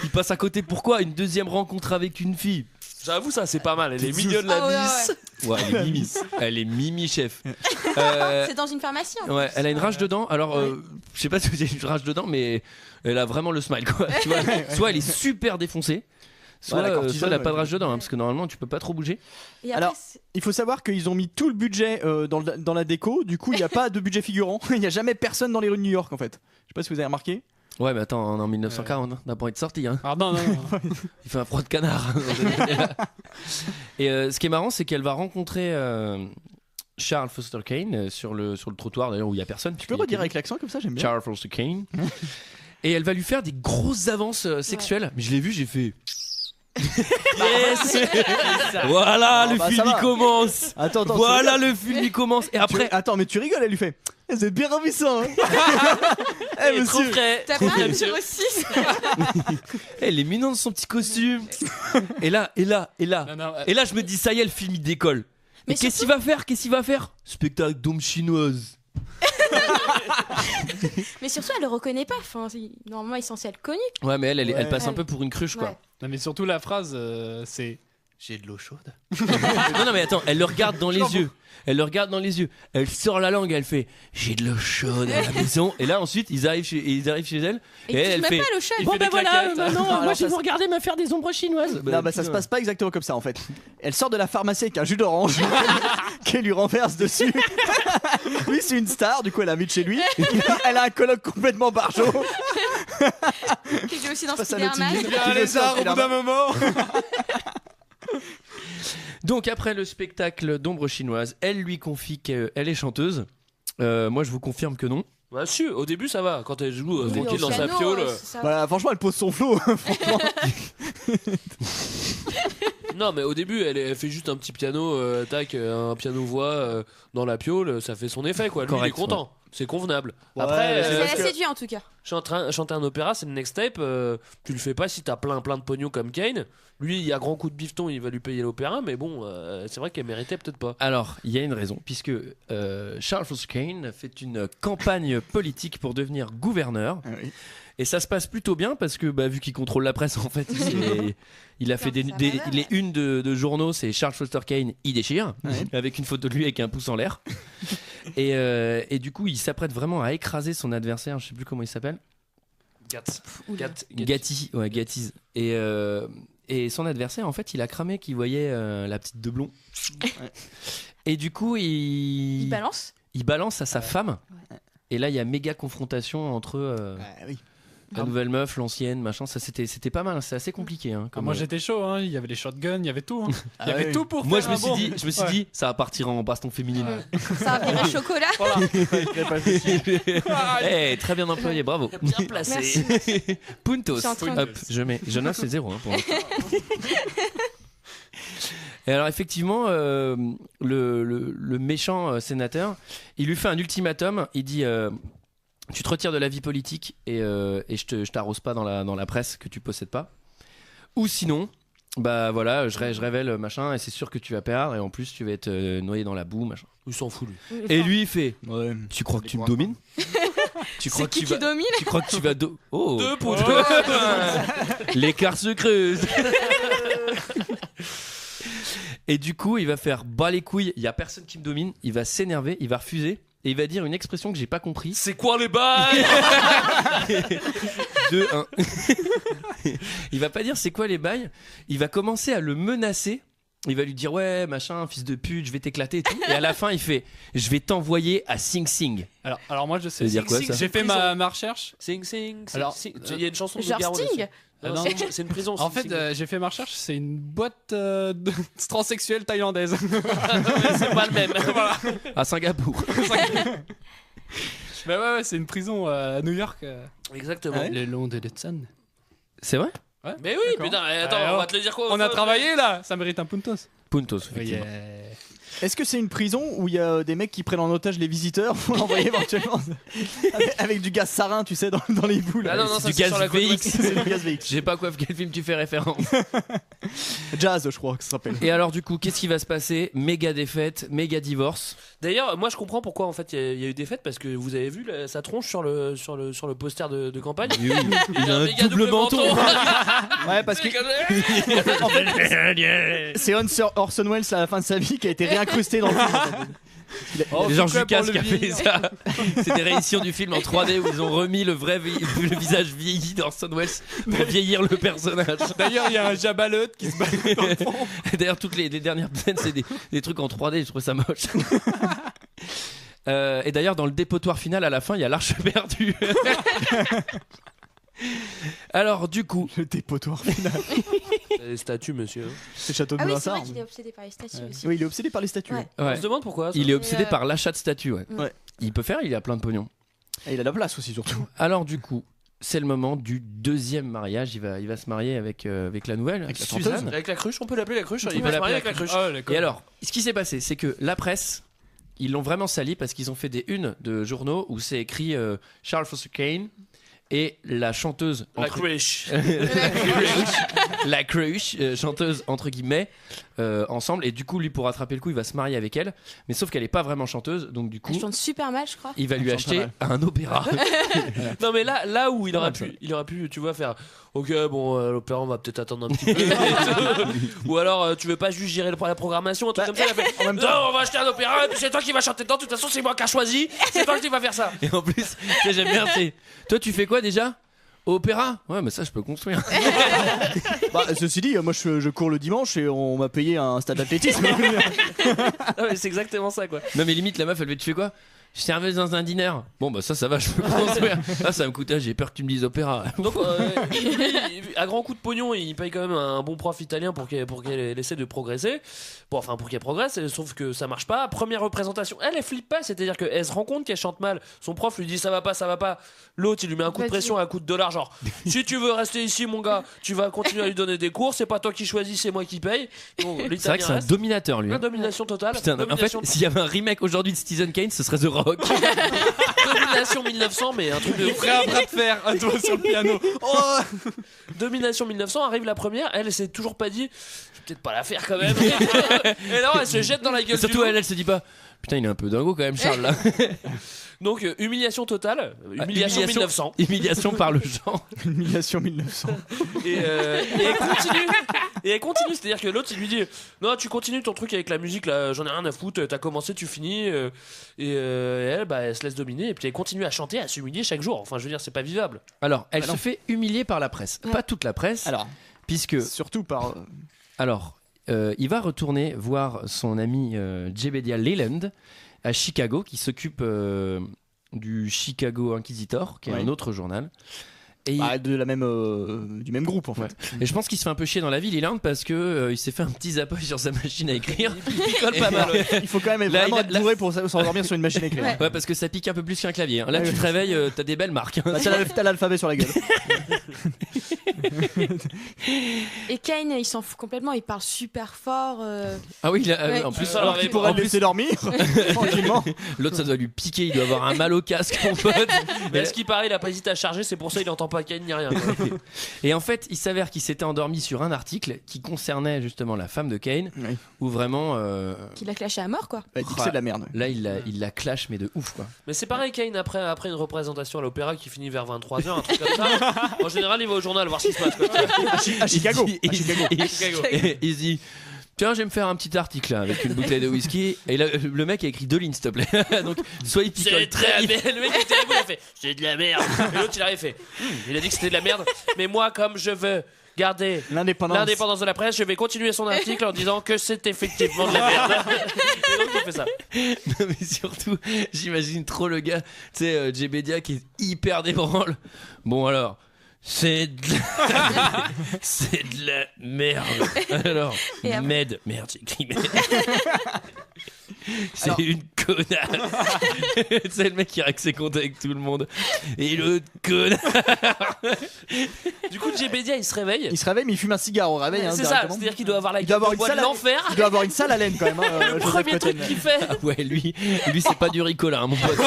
Il passe à côté. Pourquoi? Une deuxième rencontre avec une fille. J'avoue, ça c'est pas mal. Elle est mignonne la Ah ouais, miss. Ouais, elle est mimi. Elle est mimi chef. C'est dans une pharmacie. en Ouais, plus. elle a une rage dedans. Alors, je sais pas si vous avez une rage dedans, mais elle a vraiment le smile quoi. Tu vois, soit elle est super défoncée, soit, Ouais, la cortisone, soit elle a pas de ouais. rage dedans, hein, parce que normalement tu peux pas trop bouger. Et après, Alors, il faut savoir qu'ils ont mis tout le budget dans la déco. Du coup, il n'y a pas de budget figurant. Il n'y a jamais personne dans les rues de New York en fait. Je sais pas si vous avez remarqué. Ouais, mais attends, on est en 1940, hein, n'a pas été sorti. Hein. Ah non. Il fait un froid de canard. Et ce qui est marrant, c'est qu'elle va rencontrer Charles Foster Kane sur le trottoir d'ailleurs où il y a personne. Tu peux redire avec l'accent comme ça, j'aime bien. Charles Foster Kane. Et elle va lui faire des grosses avances sexuelles. Mais je l'ai vu, j'ai fait. Yes. Voilà, le film il commence. Attends, voilà, le film il commence. Et après. Attends, mais tu rigoles, elle lui fait. Vous êtes bien ravissant, hein. Eh, trop frais. T'as pas un numéro 6. Elle est mignonne dans son petit costume. Et là, je me dis, ça y est, le film il décolle. Mais qu'est-ce qu'il va faire Spectacle d'ombre chinoise. Mais surtout, elle le reconnaît pas. Enfin, normalement, il est censé être connu. Ouais, mais elle passe un peu pour une cruche, quoi. Non, mais surtout la phrase, c'est j'ai de l'eau chaude. Non, mais attends, elle le regarde dans les yeux. Elle sort la langue, elle fait j'ai de l'eau chaude à la maison. Et là, ensuite, ils arrivent chez elle. Et elle fait l'eau chaude. Bon, bah voilà, maintenant, moi, je vais vous regarder me faire des ombres chinoises. Non, bah ça se passe pas exactement comme ça en fait. Elle sort de la pharmacie avec un jus d'orange qu'elle lui renverse dessus. Lui, c'est une star, du coup, elle invite chez lui. Elle a un coloc complètement barjot. Qui joue aussi dans C'est pas ça, le Spider-Man. team. Il y a les arts au bout d'un moment. Donc après le spectacle d'ombre chinoise, elle lui confie qu'elle est chanteuse. Moi je vous confirme que non. Bah si, au début ça va, quand elle joue tranquille dans sa piole. Bah franchement elle pose son flow. Non mais au début elle fait juste un petit piano, un piano voix dans la piole, ça fait son effet quoi. Lui il est content. Ouais. C'est convenable. Ouais, après, ça l'a séduit en tout cas. Chanter un opéra, c'est le next tape. Tu le fais pas si t'as plein de pognon comme Kane. Lui, il y a grand coup de bifton, il va lui payer l'opéra, mais bon, c'est vrai qu'elle méritait peut-être pas. Alors, il y a une raison, puisque Charles Kane fait une campagne politique pour devenir gouverneur. Ah oui. Et ça se passe plutôt bien parce que vu qu'il contrôle la presse en fait, il a fait les unes de journaux, c'est Charles Foster Kane, il déchire, avec une photo de lui avec un pouce en l'air. Et du coup, il s'apprête vraiment à écraser son adversaire, je sais plus comment il s'appelle. Gatti. Et son adversaire, en fait, il a cramé qu'il voyait la petite de blond. Et du coup, il balance à sa femme. Ouais. Et là, il y a méga confrontation entre la nouvelle meuf, l'ancienne, machin. Ça, c'était pas mal. C'est assez compliqué. Hein, moi, j'étais chaud. Hein. Il y avait les shotguns, il y avait tout. Hein. Il y avait tout pour moi, faire je me suis dit, ça va partir en baston féminine. Ça va virer chocolat. Très bien employé, bravo. Bien placé. Puntos. Hop, je note c'est 0 pour l'instant. Et alors effectivement, le méchant sénateur, il lui fait un ultimatum. Il dit tu te retires de la vie politique et je t'arrose pas dans la presse que tu possèdes pas. Ou sinon, bah voilà, je révèle machin et c'est sûr que tu vas perdre et en plus tu vas être noyé dans la boue machin. Il s'en fout lui. Et lui il fait tu crois que tu me domines? Tu crois que tu domines? Tu crois que tu vas 2 pour 2. L'écart se creuse. Et du coup, il va faire bas les couilles, il y a personne qui me domine, il va s'énerver, il va refuser et il va dire une expression que j'ai pas compris. C'est quoi les bails? 2 1. Il va pas dire c'est quoi les bails, il va commencer à le menacer. Il va lui dire ouais machin fils de pute je vais t'éclater et tout et à la fin il fait je vais t'envoyer à Sing Sing. Alors moi je sais dire quoi, ça j'ai fait ma recherche. Sing Sing. Alors il y a une chanson de genre Garo Sting. dessus. Non, c'est une prison. En fait, j'ai fait ma recherche, c'est une boîte transsexuelle thaïlandaise. C'est pas le même. Voilà. À Singapour. Mais ouais, c'est une prison à New York. Exactement. Le long de l'Hudson. C'est vrai? Ouais. Mais oui, putain, attends, on va te le dire quoi? On a travaillé là, ça mérite un puntos. Puntos, effectivement. Est-ce que c'est une prison où il y a des mecs qui prennent en otage les visiteurs pour l'envoyer éventuellement avec du gaz sarin, tu sais, dans les boules? Ah non, c'est du gaz VX. C'est du gaz VX. Je sais pas quoi, quel film tu fais référence. Jazz, je crois que ça s'appelle. Et alors, du coup, qu'est-ce qui va se passer? Méga défaite, méga divorce. D'ailleurs, moi je comprends pourquoi en fait il y a eu des fêtes parce que vous avez vu sa tronche sur le poster de campagne. Oui, il a un double menton. Ouais, parce que en fait, c'est Orson Welles à la fin de sa vie qui a été réincrusté dans le film. C'est Georges Lucas qui a fait ça. C'est des rééditions du film en 3D où ils ont remis le visage vieilli d'Orson Welles pour vieillir le personnage. D'ailleurs, il y a un Jabba the Hutt qui se bat dans le fond. D'ailleurs, toutes les dernières scènes, c'est des trucs en 3D, je trouve ça moche. Et d'ailleurs, dans le dépotoir final, à la fin, il y a l'arche perdue. Alors, du coup, le dépotoir final. Les statues, monsieur. C'est le château de Ah oui, c'est Vincent. vrai qu'il est obsédé par les statues aussi. Oui, il est obsédé par les statues. Ouais. On se demande pourquoi. Ça. Il est obsédé par l'achat de statues. Ouais. Ouais. Il peut faire, il a plein de pognon. Et il a la place aussi, surtout. Alors, du coup, c'est le moment du deuxième mariage. Il va se marier avec la nouvelle, avec Suzanne. Avec la cruche, on peut l'appeler la cruche. Il va se marier avec la cruche. Et alors, ce qui s'est passé, c'est que la presse, ils l'ont vraiment sali parce qu'ils ont fait des unes de journaux où c'est écrit Charles Foster Kane et la chanteuse. La cruche. La cruche, chanteuse entre guillemets, ensemble. Et du coup, lui, pour rattraper le coup, il va se marier avec elle. Mais sauf qu'elle est pas vraiment chanteuse, donc du coup. Elle chante super mal, je crois. Il va lui acheter un opéra. Non, mais là où il aurait pu, tu vois, faire. Ok, bon, l'opéra, on va peut-être attendre un petit peu. Ou alors, tu veux pas juste gérer la programmation, un truc comme ça. Il a fait, non, on va acheter un opéra, et puis c'est toi qui vas chanter dedans. De toute façon, c'est moi qui a choisi. C'est toi qui vas faire ça. Et en plus, j'aime bien, toi, tu fais quoi déjà? Opéra? Ouais, mais ça, je peux construire. Ceci dit, moi je cours le dimanche et on m'a payé un stade d'athlétisme. Non, mais c'est exactement ça, quoi. Non, mais limite, la meuf, elle fait, tu fais quoi? Je suis serveuse dans un dîner. Bon, bah ça va, je peux construire. Ah, ça me coûte, j'ai peur que tu me dises opéra. Donc, à grand coup de pognon, il paye quand même un bon prof italien pour qu'elle essaie de progresser. Bon, enfin, pour qu'elle progresse, sauf que ça marche pas. Première représentation, elle flippe pas, c'est-à-dire qu'elle se rend compte qu'elle chante mal. Son prof lui dit ça va pas. L'autre, il lui met un coup de pression, un coup de dollar, genre si tu veux rester ici, mon gars, tu vas continuer à lui donner des cours. C'est pas toi qui choisis, c'est moi qui paye. Donc, c'est vrai que c'est un dominateur, lui. Une domination totale. Putain, domination... en fait, s'il y avait un remake aujourd'hui de Citizen Kane, ce serait The Rock. Domination 1900, mais un truc de. Il ferait un bras de fer, un doigt sur le piano. Oh Domination 1900, arrive la première, elle s'est toujours pas dit, je vais peut-être pas la faire quand même. Et là, elle se jette dans la gueule. Surtout, elle se dit pas, putain, il est un peu dingo quand même, Charles là. Donc, humiliation totale, humiliation 1900. Humiliation par le genre. Humiliation 1900. Et elle continue, c'est-à-dire que l'autre il lui dit non, tu continues ton truc avec la musique là, j'en ai rien à foutre, t'as commencé, tu finis. Et elle, elle se laisse dominer et puis elle continue à chanter, à s'humilier chaque jour. Enfin, je veux dire, c'est pas vivable. Alors, elle se fait humilier par la presse, pas toute la presse. Alors, puisque surtout par. Alors, il va retourner voir son ami Jebedia Leland à Chicago, qui s'occupe du Chicago Inquisitor, qui est un autre journal. Et du même groupe en fait. Ouais. Et je pense qu'il se fait un peu chier dans la vie, Leland, parce que il s'est fait un petit zappage sur sa machine à écrire. Il picole pas mal. Ouais. Il faut quand même être bourré pour s'endormir sur une machine à écrire. Ouais, parce que ça pique un peu plus qu'un clavier. Hein. Là, tu te réveilles, t'as des belles marques. Hein. T'as l'alphabet sur la gueule. Et Kane, il s'en fout complètement, il parle super fort. Ah oui, en plus, alors qu'il pourrait le laisser dormir tranquillement. L'autre, ça doit lui piquer, il doit avoir un mal au casque, mon pote. Mais à ce qui paraît, il a pas hésité à charger, c'est pour ça il entend pas Kane ni rien. Et en fait, il s'avère qu'il s'était endormi sur un article qui concernait justement la femme de Kane, où vraiment. Qu'il a clashé à mort, quoi. Il dit que c'est de la merde. Là, il la clash, mais de ouf, quoi. Mais c'est pareil, Kane, après une représentation à l'opéra qui finit vers 23h, un truc comme ça. En général, il va au journal voir ce qui se passe. Quoi. À Chicago. Il se dit. Tiens, je vais me faire un petit article là, avec une bouteille de whisky. Et là, le mec a écrit 2 lignes, s'il te plaît. Donc, soit il picole très vite. Le mec était à bout, il a fait c'est de la merde. Et l'autre, il arrive, fait il a dit que c'était de la merde. Mais moi, comme je veux garder l'indépendance de la presse, je vais continuer son article en disant que c'est effectivement de la merde. Et donc, il fait ça. Non, mais surtout, j'imagine trop le gars, tu sais, Jebedia qui est hyper débranle. Bon, alors. C'est de la merde. Alors, merde, j'ai écrit merde. C'est une connasse. C'est le mec qui règle ses comptes avec tout le monde. Et l'autre connard. Du coup, Jebedia, il se réveille. Il se réveille, mais il fume un cigare au réveil. C'est ça, c'est-à-dire qu'il doit avoir la gueule de bois de l'enfer. Il doit avoir une sale haleine quand même. Le premier truc qu'il fait. Ah ouais, lui c'est pas du ricola, hein, mon pote.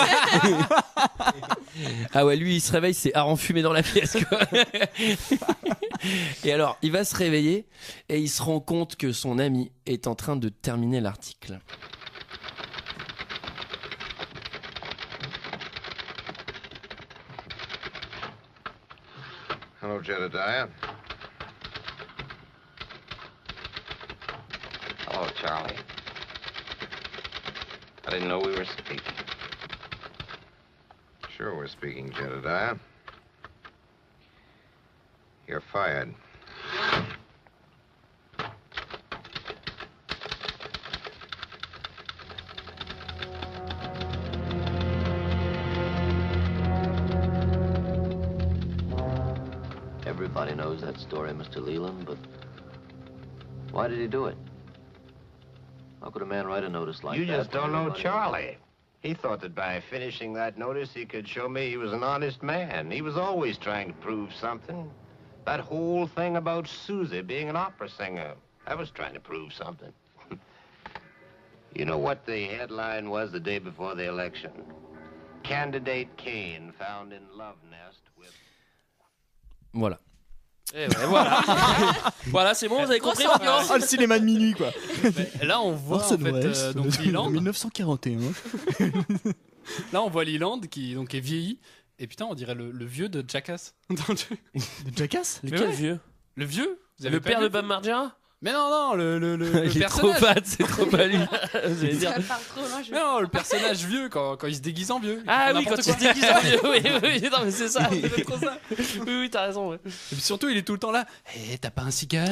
Ah ouais, lui il se réveille, c'est hareng fumé dans la pièce, quoi. Et alors, il va se réveiller et il se rend compte que son ami est en train de terminer l'article. Hello, Jedediah. Hello, Charlie. I didn't know we were speaking. Sure, we're speaking, Jedediah. You're fired. Everybody knows that story, Mr. Leland, but why did he do it? How could a man write a notice like that? You just don't know Charlie. He thought that by finishing that notice, he could show me he was an honest man. He was always trying to prove something. That whole thing about Susie being an opera singer, that was trying to prove something. You know what the headline was the day before the election? Candidate Kane found in love nest with... Voilà. Et ouais, voilà. Voilà, c'est bon, vous avez compris maintenant. Ah, le cinéma de minuit, quoi. Là, on voit en fait donc Leland. 1941. Là, on voit Leland qui donc est vieilli. Et putain, on dirait le vieux de Jackass. De Jackass? Lequel vieux? Le vieux? Le père de Bam Margera? Mais non, le Il est personnage. trop fat, c'est trop pas lui. Mais non, le personnage vieux quand il se déguise en vieux. Ah oui, quand il se déguise en vieux. Oui, non, mais c'est ça. C'est trop ça. Oui, t'as raison. Ouais. Et puis surtout, il est tout le temps là. Eh, t'as pas un cigare?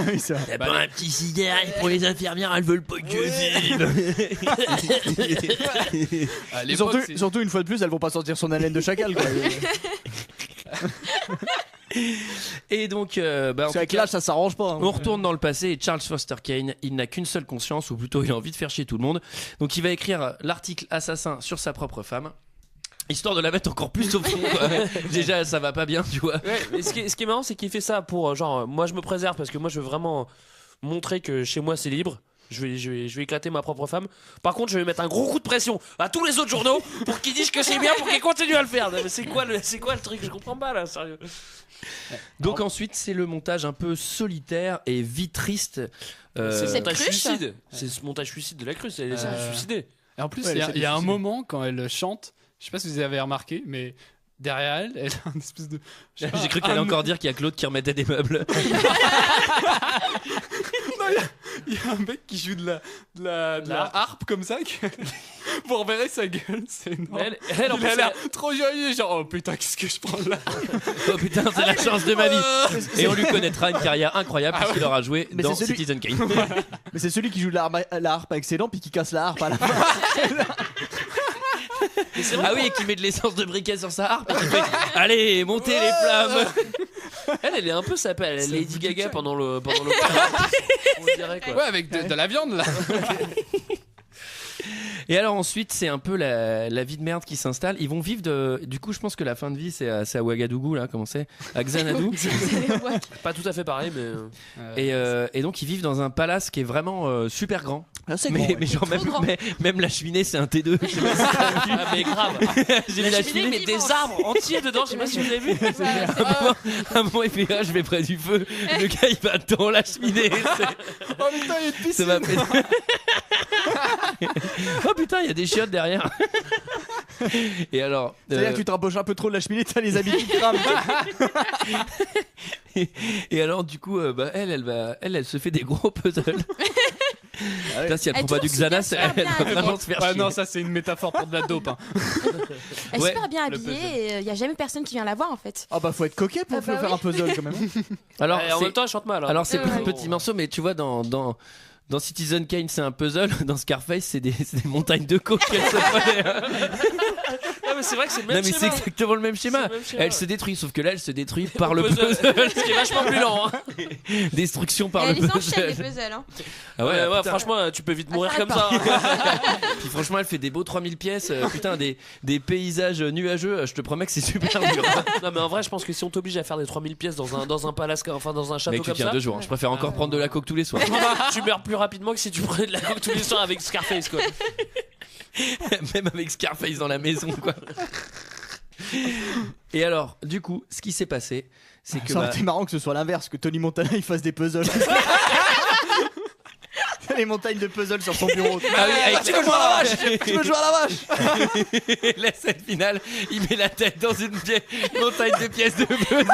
Oui, c'est vrai. T'as pas un petit cigare pour les infirmières, elles veulent pas que je vive. Surtout, une fois de plus, elles vont pas sortir son haleine de chacal, quoi. Et donc, Parce qu'avec l'âge, ça s'arrange pas. Hein. On retourne dans le passé et Charles Foster Kane, il n'a qu'une seule conscience, ou plutôt il a envie de faire chier tout le monde. Donc il va écrire l'article assassin sur sa propre femme, histoire de la mettre encore plus au fond. Déjà, ça va pas bien, tu vois. Ouais, mais ce qui est marrant, c'est qu'il fait ça pour genre, moi je me préserve parce que moi je veux vraiment montrer que chez moi c'est libre. Je vais éclater ma propre femme. Par contre, je vais mettre un gros coup de pression à tous les autres journaux pour qu'ils disent que c'est bien, pour qu'ils continuent à le faire. Mais c'est quoi le truc? Je comprends pas là, sérieux. Donc ensuite, c'est le montage un peu solitaire et vitriste. C'est le montage suicide. C'est ce montage suicide de la cruche. Elle essaie de se suicider. Et en plus, il y a un moment quand elle chante. Je sais pas si vous avez remarqué, mais derrière elle a une espèce de. J'ai cru qu'elle allait encore dire qu'il y a Claude qui remettait des meubles. Il y a un mec qui joue de la harpe comme ça. Vous reverrez sa gueule, c'est énorme. Elle, en il a l'air trop joyeux, genre oh putain, qu'est-ce que je prends là? Oh putain, c'est la chance de ma vie. Et on lui connaîtra une carrière incroyable puisqu'il aura joué dans Citizen Kane. Mais c'est celui qui joue de la harpe avec ses dents puis qui casse la harpe à la fin. Ah oui, et qui met de l'essence de briquet sur sa harpe et qui fait allez, montez les flammes. Elle est un peu sapée, Lady Gaga pendant le on dirait quoi. Ouais, avec de la viande là. Et alors ensuite, c'est un peu la vie de merde qui s'installe. Ils vont vivre du coup, je pense que la fin de vie, c'est à Ouagadougou, là, comment c'est? À Xanadu. Pas tout à fait pareil, mais. Et donc, ils vivent dans un palace qui est vraiment super grand. Ah, c'est mais, grand, mais genre, même la cheminée, c'est un T2. Je sais pas si t'as vu. Ah, mais grave. J'ai vu la cheminée, mais des arbres entiers dedans, je sais pas si vous avez vu. À un moment, il fait je vais près du feu. Le gars, il va dans la cheminée. Oh putain, il y a une piscine. Ça m'a fait. Oh putain, il y a des chiottes derrière. Et alors, c'est-à-dire que tu te rapproches un peu trop de la cheminée, t'as les habits qui crament. et alors, du coup, elle se fait des gros puzzles. Là, si elle prend pas du Xanax, elle va vraiment se faire chier. Non, ça c'est une métaphore pour de la dope. Hein. Elle est super bien habillée et il y a jamais personne qui vient la voir en fait. Ah bah faut être coquet pour faire un puzzle quand même. Alors, en même temps, elle chante mal. Hein. Alors c'est plein de petits morceaux, mais tu vois dans Citizen Kane, c'est un puzzle. Dans Scarface, c'est des montagnes de coke qu'elle se prenait. Non, mais c'est vrai que c'est le même schéma. C'est exactement le même schéma. Elle se détruit, sauf que là, elle se détruit par le puzzle. Ce qui est vachement plus lent. Hein. Destruction par le puzzle. puzzle. Elle les enchaîne les puzzles. Hein. Ah ouais, franchement, tu peux vite mourir comme ça. Puis franchement, elle fait des beaux 3000 pièces. Putain, des paysages nuageux. Je te promets que c'est super dur. Non, mais en vrai, je pense que si on t'oblige à faire des 3000 pièces dans un palace, enfin dans un château mec, comme tu tiens ça. 2 jours. Je préfère encore prendre de la coke tous les soirs. Tu meurs plus rapidement que si tu prenais de la coke tous les soirs avec Scarface, quoi. Même avec Scarface dans la maison, quoi. Et alors, du coup, ce qui s'est passé, c'est que. Ça aurait été marrant que ce soit l'inverse, que Tony Montana il fasse des puzzles. Les montagnes de puzzles sur son bureau. Ah oui, avec tu veux jouer à la vache. Tu veux jouer à la vache. La scène finale, il met la tête dans une montagne de pièces de puzzle.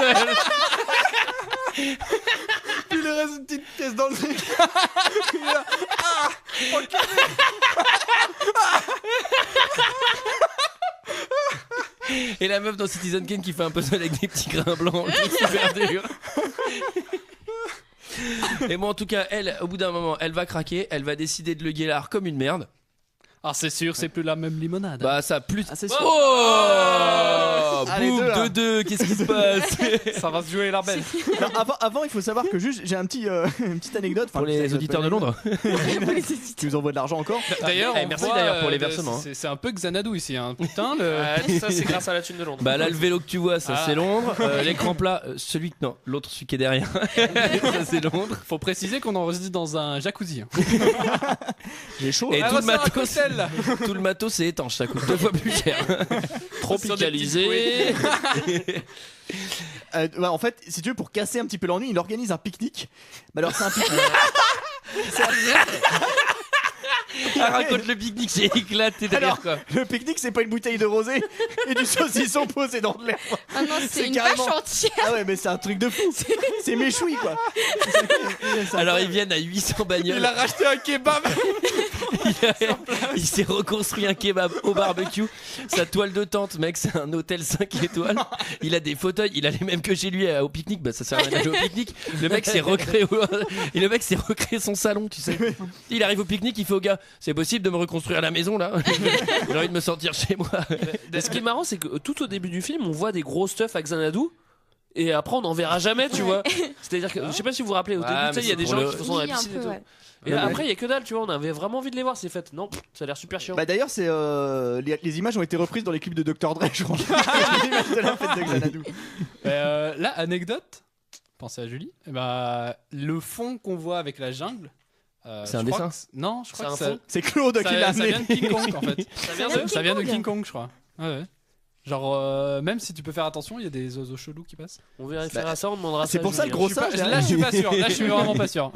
Puis il reste une petite pièce dans le nez. Et la meuf dans Citizen Kane qui fait un puzzle avec des petits grains blancs, c'est super dur. Et bon, en tout cas, elle, au bout d'un moment, elle va craquer, elle va décider de le guélar comme une merde. Ah, c'est sûr, c'est plus la même limonade. Bah, ça a plus. Ah, c'est sûr. Oh Allez, Boum, 2-1. 2-2, qu'est-ce qui se passe? Ça va se jouer la belle. Non, avant, il faut savoir que juste, j'ai un petit, une petite anecdote. Pour les auditeurs de Londres. Qui nous envoient de l'argent encore. D'ailleurs, on merci voit, d'ailleurs pour les versements. C'est un peu Xanadu ici, hein. Putain, Ça, c'est grâce à la thune de Londres. Bah là, le vélo que tu vois, ça Ah. c'est Londres. L'écran plat, celui que non, l'autre, celui qui est derrière, ça c'est Londres. Faut préciser qu'on enregistre dans un jacuzzi. J'ai chaud. Et Ah, tout bah, le c'est un matos, cocktail, là. tout le matos c'est étanche, ça coûte 2 fois plus cher. Tropicalisé. En fait, si tu veux, pour casser un petit peu l'ennui, il organise un pique-nique. Mais alors, c'est un pique-nique. Ah, raconte le pique-nique, j'ai éclaté derrière Alors, quoi. le pique-nique, c'est pas une bouteille de rosé et du saucisson posé dans de l'herbe. Ah non, c'est une carrément- vache entière. Ah ouais, mais c'est un truc de fou. C'est méchoui, quoi. Alors ils viennent à 800 bagnoles. Il a racheté un kebab. Il s'est reconstruit un kebab au barbecue. Sa toile de tente, mec, c'est un hôtel 5 étoiles. Il a des fauteuils, il a les mêmes que chez lui au pique-nique. Bah ça sert à rien d'aller au pique-nique. Le mec s'est recréé et le mec s'est recréé son salon, tu sais. Il arrive au pique-nique, il fait au gars, c'est possible de me reconstruire la maison là. J'ai envie de me sortir chez moi. Ce qui est marrant, c'est que tout au début du film, on voit des gros stuff à Xanadu. Et après, on n'en verra jamais, tu vois. C'est-à-dire que, je sais pas si vous vous rappelez, au début, tu sais, il y a des gens qui font dans la piscine et tout. Et là, après, il y a que dalle, tu vois. On avait vraiment envie de les voir, c'est fait. Non, ça a l'air super chiant. Bah d'ailleurs, c'est les images ont été reprises dans les clips de Dr. Dre, je crois. Les images de la fête de Xanadu. Là, anecdote, pensez à Julie. Le fond qu'on voit avec la jungle. C'est un je crois dessin que non, je crois C'est que un ça, fond. C'est Claude qui l'a ça amené. vient de King Kong en fait. Ça vient de King Kong, je crois. Ouais. Genre, même si tu peux faire attention, il y a des oiseaux chelous qui passent. On vérifiera ça, on demandera ça. C'est pour ça le gros sage. Là, je suis pas sûr. Là, je suis vraiment pas sûr.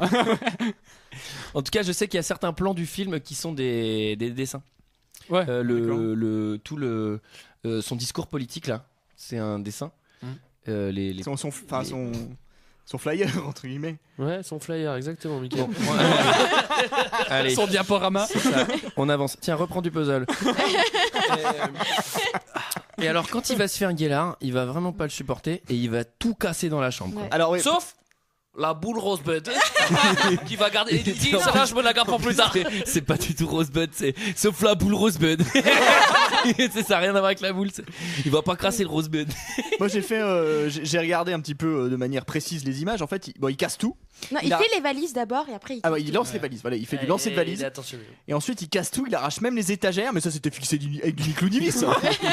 En tout cas, je sais qu'il y a certains plans du film qui sont des dessins. Ouais. Son discours politique là, c'est un dessin. Son flyer entre guillemets. Ouais, son flyer, exactement, Mickaël. Allez. Son diaporama. C'est ça. On avance. Tiens, reprends du puzzle. Et alors, quand il va se faire guélard, il va vraiment pas le supporter et il va tout casser dans la chambre. Ouais. Alors oui. Sauf la boule Rosebud qui va garder. Il dit ça là, je me la garde pour plus tard. C'est pas du tout Rosebud, c'est sauf la boule Rosebud. Ça n'a rien à voir avec la boule. Il va pas crasser le Rosebud. Moi j'ai regardé un petit peu de manière précise les images. En fait, il casse tout. Non, il fait les valises d'abord et après il. Ah ouais, il lance les valises. Voilà, il fait du lancer de valises. Attentionné. Et ensuite il casse tout, il arrache même les étagères, mais ça c'était fixé avec du Niclou-Nivis.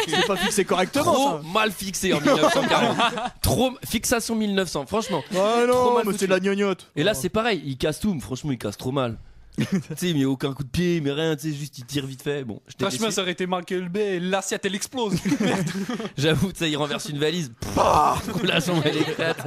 C'était pas fixé correctement. Trop Ça. mal fixé en 1940. Trop fixation 1900, franchement. Ah Trop non, mal mais foutu. c'est de la gnognotte. Et là c'est pareil, il casse tout, mais franchement il casse trop mal. Tu sais, il met aucun coup de pied, mais rien, tu sais, juste il tire vite fait. Bon, j'étais Franchement, déçu. ça aurait été Michael Bay et l'assiette elle explose. J'avoue, tu sais, il renverse une valise. Pah, la chambre elle éclate.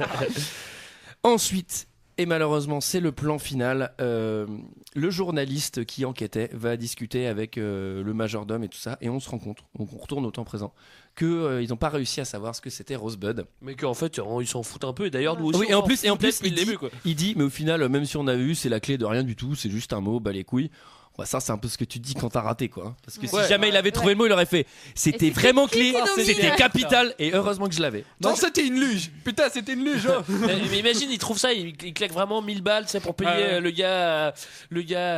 Ensuite, et malheureusement c'est le plan final, le journaliste qui enquêtait va discuter avec le majordome et tout ça, et on se rend compte, donc on retourne au temps présent, qu'ils n'ont pas réussi à savoir ce que c'était Rosebud. Mais qu'en fait, ils s'en foutent un peu. Et d'ailleurs, nous aussi. Oui, on et en s'en plus, foutait depuis il le dit, début, quoi. il dit, mais au final, même si on avait eu, c'est la clé de rien du tout, c'est juste un mot, bah les couilles. Bah, ça, c'est un peu ce que tu dis quand t'as raté, quoi. Hein. Parce que si jamais il avait trouvé le mot, il aurait fait. C'était vraiment clé, c'était capital, et heureusement que je l'avais. Non, c'était une luge. Putain, c'était une luge. Oh. Mais imagine, il trouve ça, il claque vraiment 1000 balles, tu sais, pour payer le gars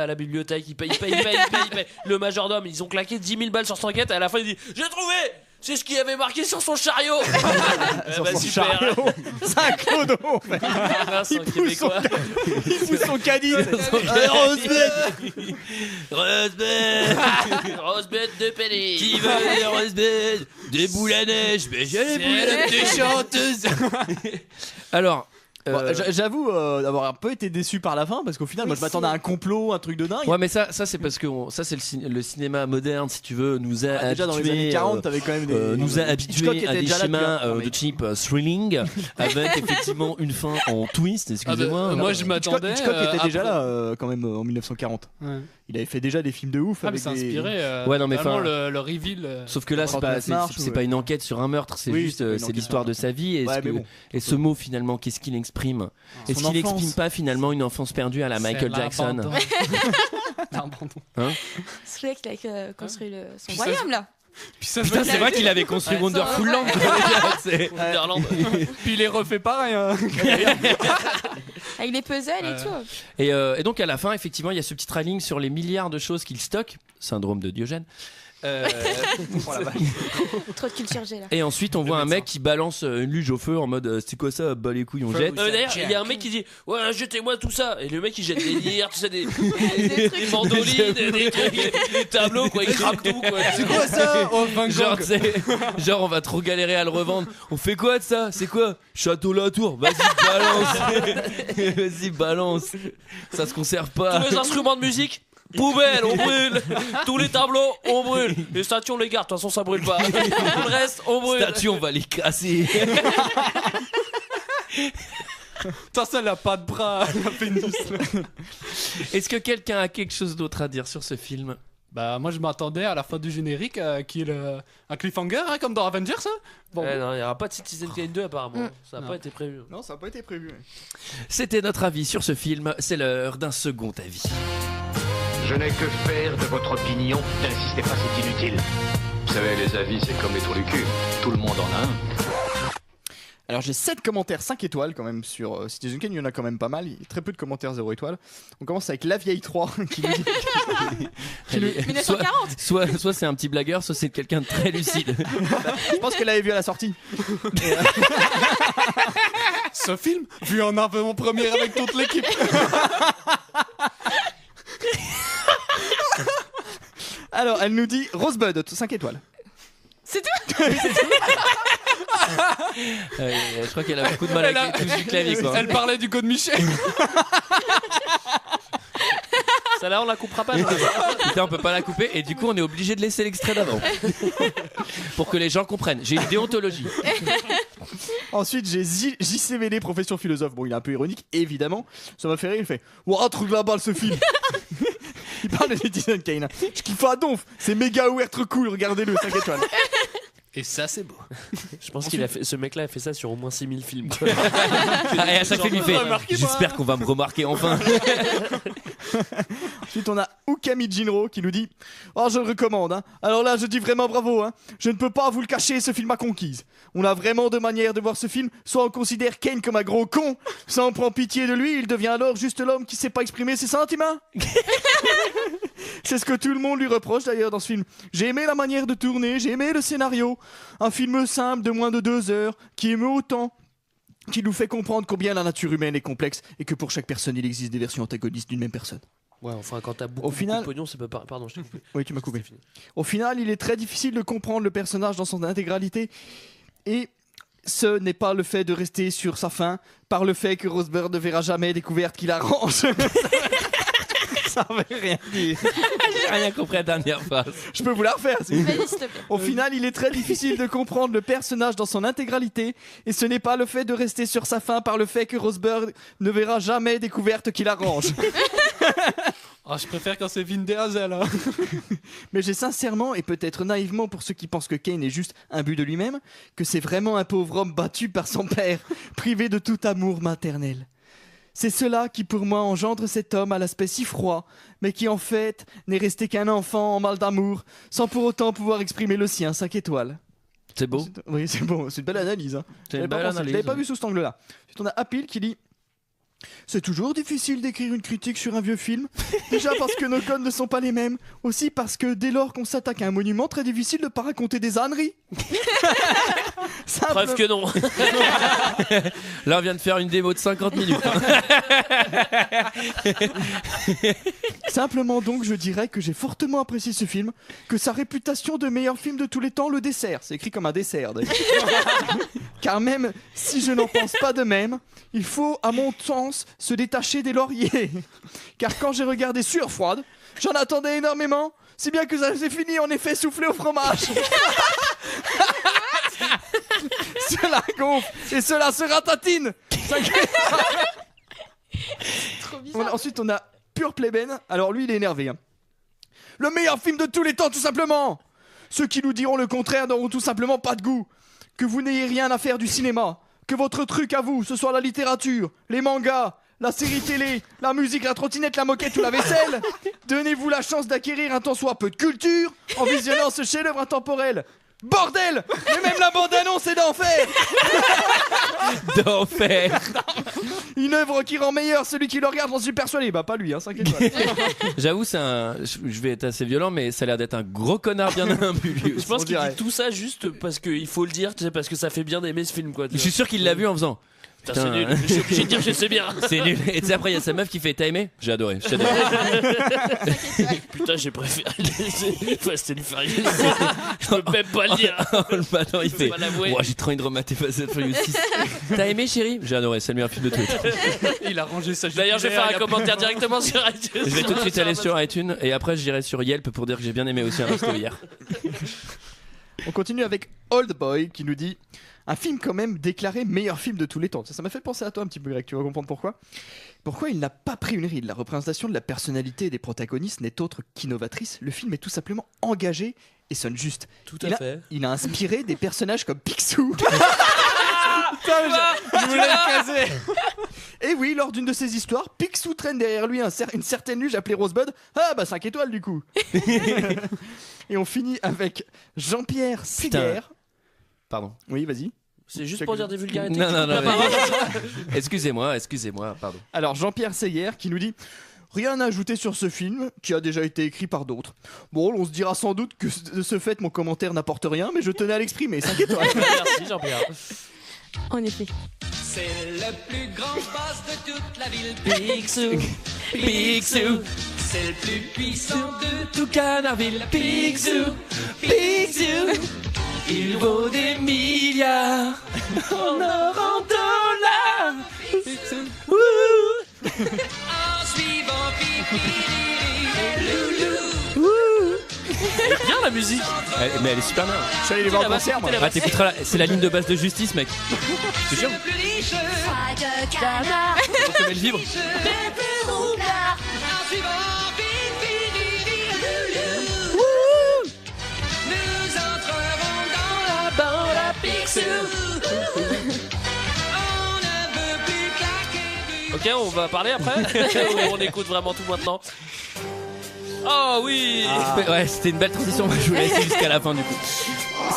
à la bibliothèque. Il paye. Le majordome, ils ont claqué 10 000 balles sur son enquête. Et à la fin, il dit j'ai trouvé. C'est ce qu'il avait marqué sur son chariot. Sur son super. chariot. C'est un clodo en fait. Il pousse son caddie. Rosebud de Pelé. Qui veut des Rosebud, des boules à neige, mais j'ai les boules des chanteuses. Alors. J'avoue d'avoir un peu été déçu par la fin parce qu'au final moi je m'attendais à un complot, un truc de dingue. Ouais, mais ça c'est parce que ça c'est le cinéma moderne, si tu veux, nous a déjà dans les années 40 t'avais quand même nous a habitués à des schémas de type thrilling avec effectivement une fin en twist, excusez-moi. Moi je m'attendais. Hitchcock était déjà là quand même en 1940. Ouais. Il avait fait déjà des films de ouf. Ah, mais avec c'est des... inspiré. Ouais, non, mais vraiment fin... le reveal. Sauf que là, c'est pas une enquête sur un meurtre, c'est juste c'est l'histoire de sa vie. Et ce mot, finalement, qu'est-ce qu'il exprime? Est-ce qu'il exprime pas finalement une enfance perdue à la Michael Jackson? C'est vrai qu'il a construit son royaume là. Putain, c'est vrai qu'il avait construit Wonderful Land. Wonderland. Puis il les refait pareil. Hein. Avec les puzzles et tout. Et donc à la fin, effectivement, il y a ce petit trailing sur les milliards de choses qu'il stocke. Syndrome de Diogène. Trop de culture G là. Et ensuite, on voit un mec qui balance une luge au feu en mode c'est quoi ça, bah les couilles, on jette. D'ailleurs, il y a un mec qui dit ouais, jetez-moi tout ça. Et le mec il jette des lyres, tu sais, des mandolines, des tableaux, quoi. Il craque tout, quoi. C'est quoi ça? Genre, on va trop galérer à le revendre. On fait quoi de ça? C'est quoi? Château Latour. Vas-y, balance. Vas-y, balance. Ça se conserve pas. Tous les instruments de musique. Poubelle, on brûle. Tous les tableaux, on brûle. Les statues, on les garde. De toute façon, ça brûle pas. Tout le reste, on brûle. Statues, on va les casser. Putain, ça, elle a pas de bras. Elle a fait une douce. Est-ce que quelqu'un a quelque chose d'autre à dire sur ce film? Bah, moi, je m'attendais à la fin du générique qu'il y ait un cliffhanger, hein, comme dans Avengers. Hein. Bon. Non, il n'y aura pas de Citizen Kane 2 apparemment. Ça n'a pas été prévu. Non, ça n'a pas été prévu. C'était notre avis sur ce film. C'est l'heure d'un second avis. Je n'ai que faire de votre opinion. N'insistez pas, c'est inutile. Vous savez, les avis, c'est comme les trous du cul. Tout le monde en a un. Alors j'ai 7 commentaires 5 étoiles quand même sur Citizen Kane, il y en a quand même pas mal, il y a très peu de commentaires 0 étoiles. On commence avec La Vieille 3 qui nous dit... 1940. Soit c'est un petit blagueur, soit c'est quelqu'un de très lucide. Je pense qu'elle l'avait vu à la sortie. Ce film, vu en avant-première avec toute l'équipe. Alors elle nous dit Rosebud 5 étoiles. C'est tout. Je crois qu'elle a beaucoup de mal avec les touches du clavier, quoi. Elle parlait du code Michel. Celle-là, on la coupera pas. Putain, on peut pas la couper et du coup on est obligé de laisser l'extrait d'avant pour que les gens comprennent. J'ai une déontologie. Ensuite j'ai JCVD profession philosophe. Bon, il est un peu ironique évidemment. Ça m'a fait rire, il fait ouah, truc la balle ce film. Il parle de Citizen Kane. Je kiffe à donf. C'est méga weird, trop cool. Regardez-le, 5 étoiles. Et ça, c'est beau. Je pense ce mec-là a fait ça sur au moins 6000 films. Et à chaque film, il fait j'espère qu'on va me remarquer enfin. Ensuite, on a Ukami Jinro qui nous dit oh, je le recommande. Hein. Alors là, je dis vraiment bravo. Hein. Je ne peux pas vous le cacher, ce film m'a conquise. On a vraiment deux manières de voir ce film. Soit on considère Kane comme un gros con, soit on prend pitié de lui. Il devient alors juste l'homme qui sait pas exprimer ses sentiments. C'est ce que tout le monde lui reproche d'ailleurs dans ce film. J'ai aimé la manière de tourner, j'ai aimé le scénario. Un film simple de moins de 2 heures qui émeut autant, qui nous fait comprendre combien la nature humaine est complexe et que pour chaque personne il existe des versions antagonistes d'une même personne. Ouais, enfin quand t'as beaucoup de pognon, c'est pas pardon, je t'ai coupé. Oui, tu m'as coupé. Au final, il est très difficile de comprendre le personnage dans son intégralité et ce n'est pas le fait de rester sur sa faim, par le fait que Rosebud ne verra jamais découverte qu'il arrange. Ça veut rien dire. J'ai rien compris à la dernière phrase. Je peux vous la refaire. Au final, il est très difficile de comprendre le personnage dans son intégralité et ce n'est pas le fait de rester sur sa faim par le fait que Rosebud ne verra jamais découverte qu'il arrange. Oh, je préfère quand c'est Vin Diesel. Hein. Mais j'ai sincèrement, et peut-être naïvement pour ceux qui pensent que Kane est juste un but de lui-même, que c'est vraiment un pauvre homme battu par son père, privé de tout amour maternel. C'est cela qui pour moi engendre cet homme à l'aspect si froid, mais qui en fait n'est resté qu'un enfant en mal d'amour, sans pour autant pouvoir exprimer le sien, 5 étoiles. C'est beau. Oui, c'est beau, c'est une belle analyse. Hein. Je l'avais pas vu sous cet angle-là. Ensuite, on a Apil qui dit c'est toujours difficile d'écrire une critique sur un vieux film. Déjà parce que nos codes ne sont pas les mêmes. Aussi parce que dès lors qu'on s'attaque à un monument, très difficile de ne pas raconter des âneries. Preuve que non. Là on vient de faire une démo de 50 minutes. Simplement donc je dirais que j'ai fortement apprécié ce film, que sa réputation de meilleur film de tous les temps le dessert. C'est écrit comme un dessert d'ailleurs. Car même si je n'en pense pas de même, il faut à mon sens se détacher des lauriers. Car quand j'ai regardé Sueur froide, j'en attendais énormément, si bien que ça s'est fini en effet soufflé au fromage. Cela gonfle et cela se ratatine. Trop bizarre. Ensuite on a Pure Plébène. Alors lui il est énervé. Hein. Le meilleur film de tous les temps tout simplement. Ceux qui nous diront le contraire n'auront tout simplement pas de goût. Que vous n'ayez rien à faire du cinéma. Que votre truc à vous, ce soit la littérature, les mangas, la série télé, la musique, la trottinette, la moquette ou la vaisselle. Donnez-vous la chance d'acquérir un tant soit peu de culture en visionnant ce chef-d'œuvre intemporel. Bordel! Mais même la bande-annonce est d'enfer! D'enfer! Une œuvre qui rend meilleur celui qui le regarde, j'en suis persuadé. Bah pas lui, hein, 5 étoiles. J'avoue, je vais être assez violent, mais ça a l'air d'être un gros connard bien imbu. Je pense qu'il dit tout ça juste parce qu'il faut le dire, tu sais, parce que ça fait bien d'aimer ce film, quoi. Je suis sûr qu'il l'a vu en faisant. Putain, c'est nul. Je suis obligé de dire je sais bien. C'est nul. Et tu sais, après, il y a sa meuf qui fait: t'as aimé? J'ai adoré. Je t'adore. Putain, j'ai préféré Fast and Furious. Je peux même pas le dire. Le matin, il fait: moi, j'ai trop envie de remater Fast and Furious 6. T'as aimé, chérie? J'ai adoré. C'est le meilleur film de tous les temps. Il a rangé sa. D'ailleurs, je vais faire un commentaire directement sur iTunes. Je vais tout de suite aller sur iTunes et après, j'irai sur Yelp pour dire que j'ai bien aimé aussi un resto hier. On continue avec Old Boy qui nous dit: un film quand même déclaré meilleur film de tous les temps. Ça m'a fait penser à toi un petit peu, Greg, tu vas comprendre pourquoi. Pourquoi il n'a pas pris une ride? La représentation de la personnalité des protagonistes n'est autre qu'innovatrice. Le film est tout simplement engagé et sonne juste. Tout à fait. Il a inspiré des personnages comme Picsou. Je voulais le caser. Et oui, lors d'une de ces histoires, Picsou traîne derrière lui une certaine luge appelée Rosebud. Ah bah 5 étoiles du coup. Et on finit avec Jean-Pierre Séguer. Pardon. Oui, vas-y. C'est juste pour dire des vulgarités. Non. Excusez-moi, pardon. Alors Jean-Pierre Séguer qui nous dit: rien à ajouter sur ce film qui a déjà été écrit par d'autres. Bon, on se dira sans doute que de ce fait mon commentaire n'apporte rien, mais je tenais à l'exprimer. 5 étoiles. Merci Jean-Pierre. En effet. C'est le plus grand boss de toute la ville. Picsou, Picsou, c'est le plus puissant de tout Canardville. Picsou, Picsou, il vaut des milliards en or, en dollars. En suivant Pipi et Loulou. Elle est bien la musique. Mais elle est super bien. Je suis allé les voir en concert, moi. Ah, t'écouteras, c'est la ligne de base de Justice, mec. C'est sûr. Le plus riche de canard. On te met le vivre. des plus roublards. En suivant Pipi et Loulou. Nous entrerons dans la Picsou. On ne veut plus claquer du... Ok, on va parler après. Ou on écoute vraiment tout maintenant. Oh oui. Ouais, c'était une belle transition. Je vous laisse jusqu'à la fin du coup.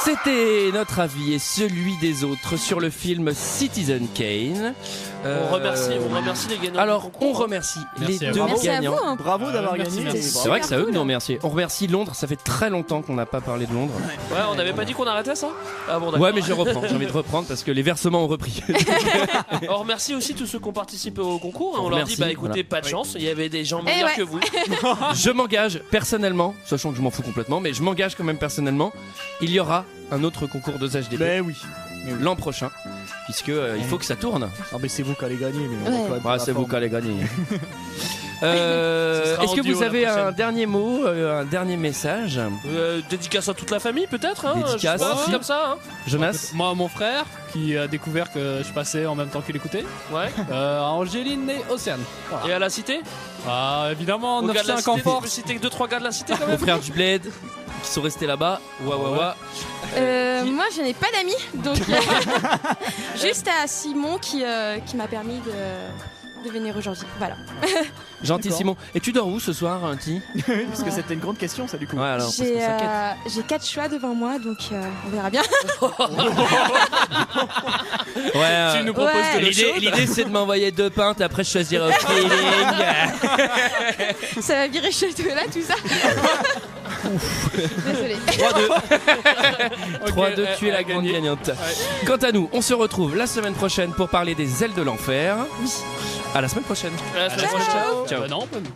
C'était notre avis et celui des autres sur le film Citizen Kane. On remercie les gagnants. Alors, on remercie les deux Merci à gagnants. vous, hein. Bravo d'avoir gagné. C'est vrai que c'est à eux que nous remercier. On remercie Londres. Ça fait très longtemps qu'on n'a pas parlé de Londres. Ouais, on n'avait pas dit qu'on arrêtait ça? Ah bon, d'accord. Ouais, mais je reprends. J'ai envie de reprendre parce que les versements ont repris. On remercie aussi tous ceux qui ont participé au concours. On leur dit: Merci, bah écoutez, voilà. pas de chance. Il y avait des gens meilleurs ouais. que vous. Je m'engage personnellement, sachant que je m'en fous complètement, mais je m'engage quand même personnellement. Il y aura un autre concours de HDP Ben oui. l'an prochain, puisque il faut que ça tourne. Non mais c'est vous qui allez gagner. Mais Ouais. on va pas être Ouais, dans c'est la vous forme. qui allez gagner. Ce sera Est-ce que en duo vous la avez prochaine. un dernier mot, un dernier message? Dédicace à toute la famille, peut-être, hein, Dédicace, je sais pas, si. comme ça. Hein. Jonas? Moi, mon frère, qui a découvert que je passais en même temps qu'il écoutait. Ouais. Angéline et Océane. Voilà. Et à la cité? Ah, évidemment, Au gars de la 9-5 cité, en tu force. peux citer que 2-3 gars de la cité quand Mon même. frère du Bled, qui sont restés là-bas. Ouah, ouah, ouah. Moi, je n'ai pas d'amis, donc juste à Simon qui m'a permis de venir aujourd'hui. Voilà. Gentil D'accord. Simon. Et tu dors où ce soir, Ti? Parce que c'était une grande question, ça du coup. Ouais, alors, parce que ça quête. J'ai 4 choix devant moi, donc on verra bien. Ouais, Tu nous proposes Ouais. de l'eau chaude. l'idée c'est de m'envoyer 2 pintes, après je choisirai au feeling. Ça va virer chocolat, tout ça. Désolée. 3-2, tu es la grande gagnante. Quant à nous, on se retrouve la semaine prochaine pour parler des ailes de l'enfer. Oui. À la semaine prochaine. À la semaine prochaine. Ciao. Non, pas nous.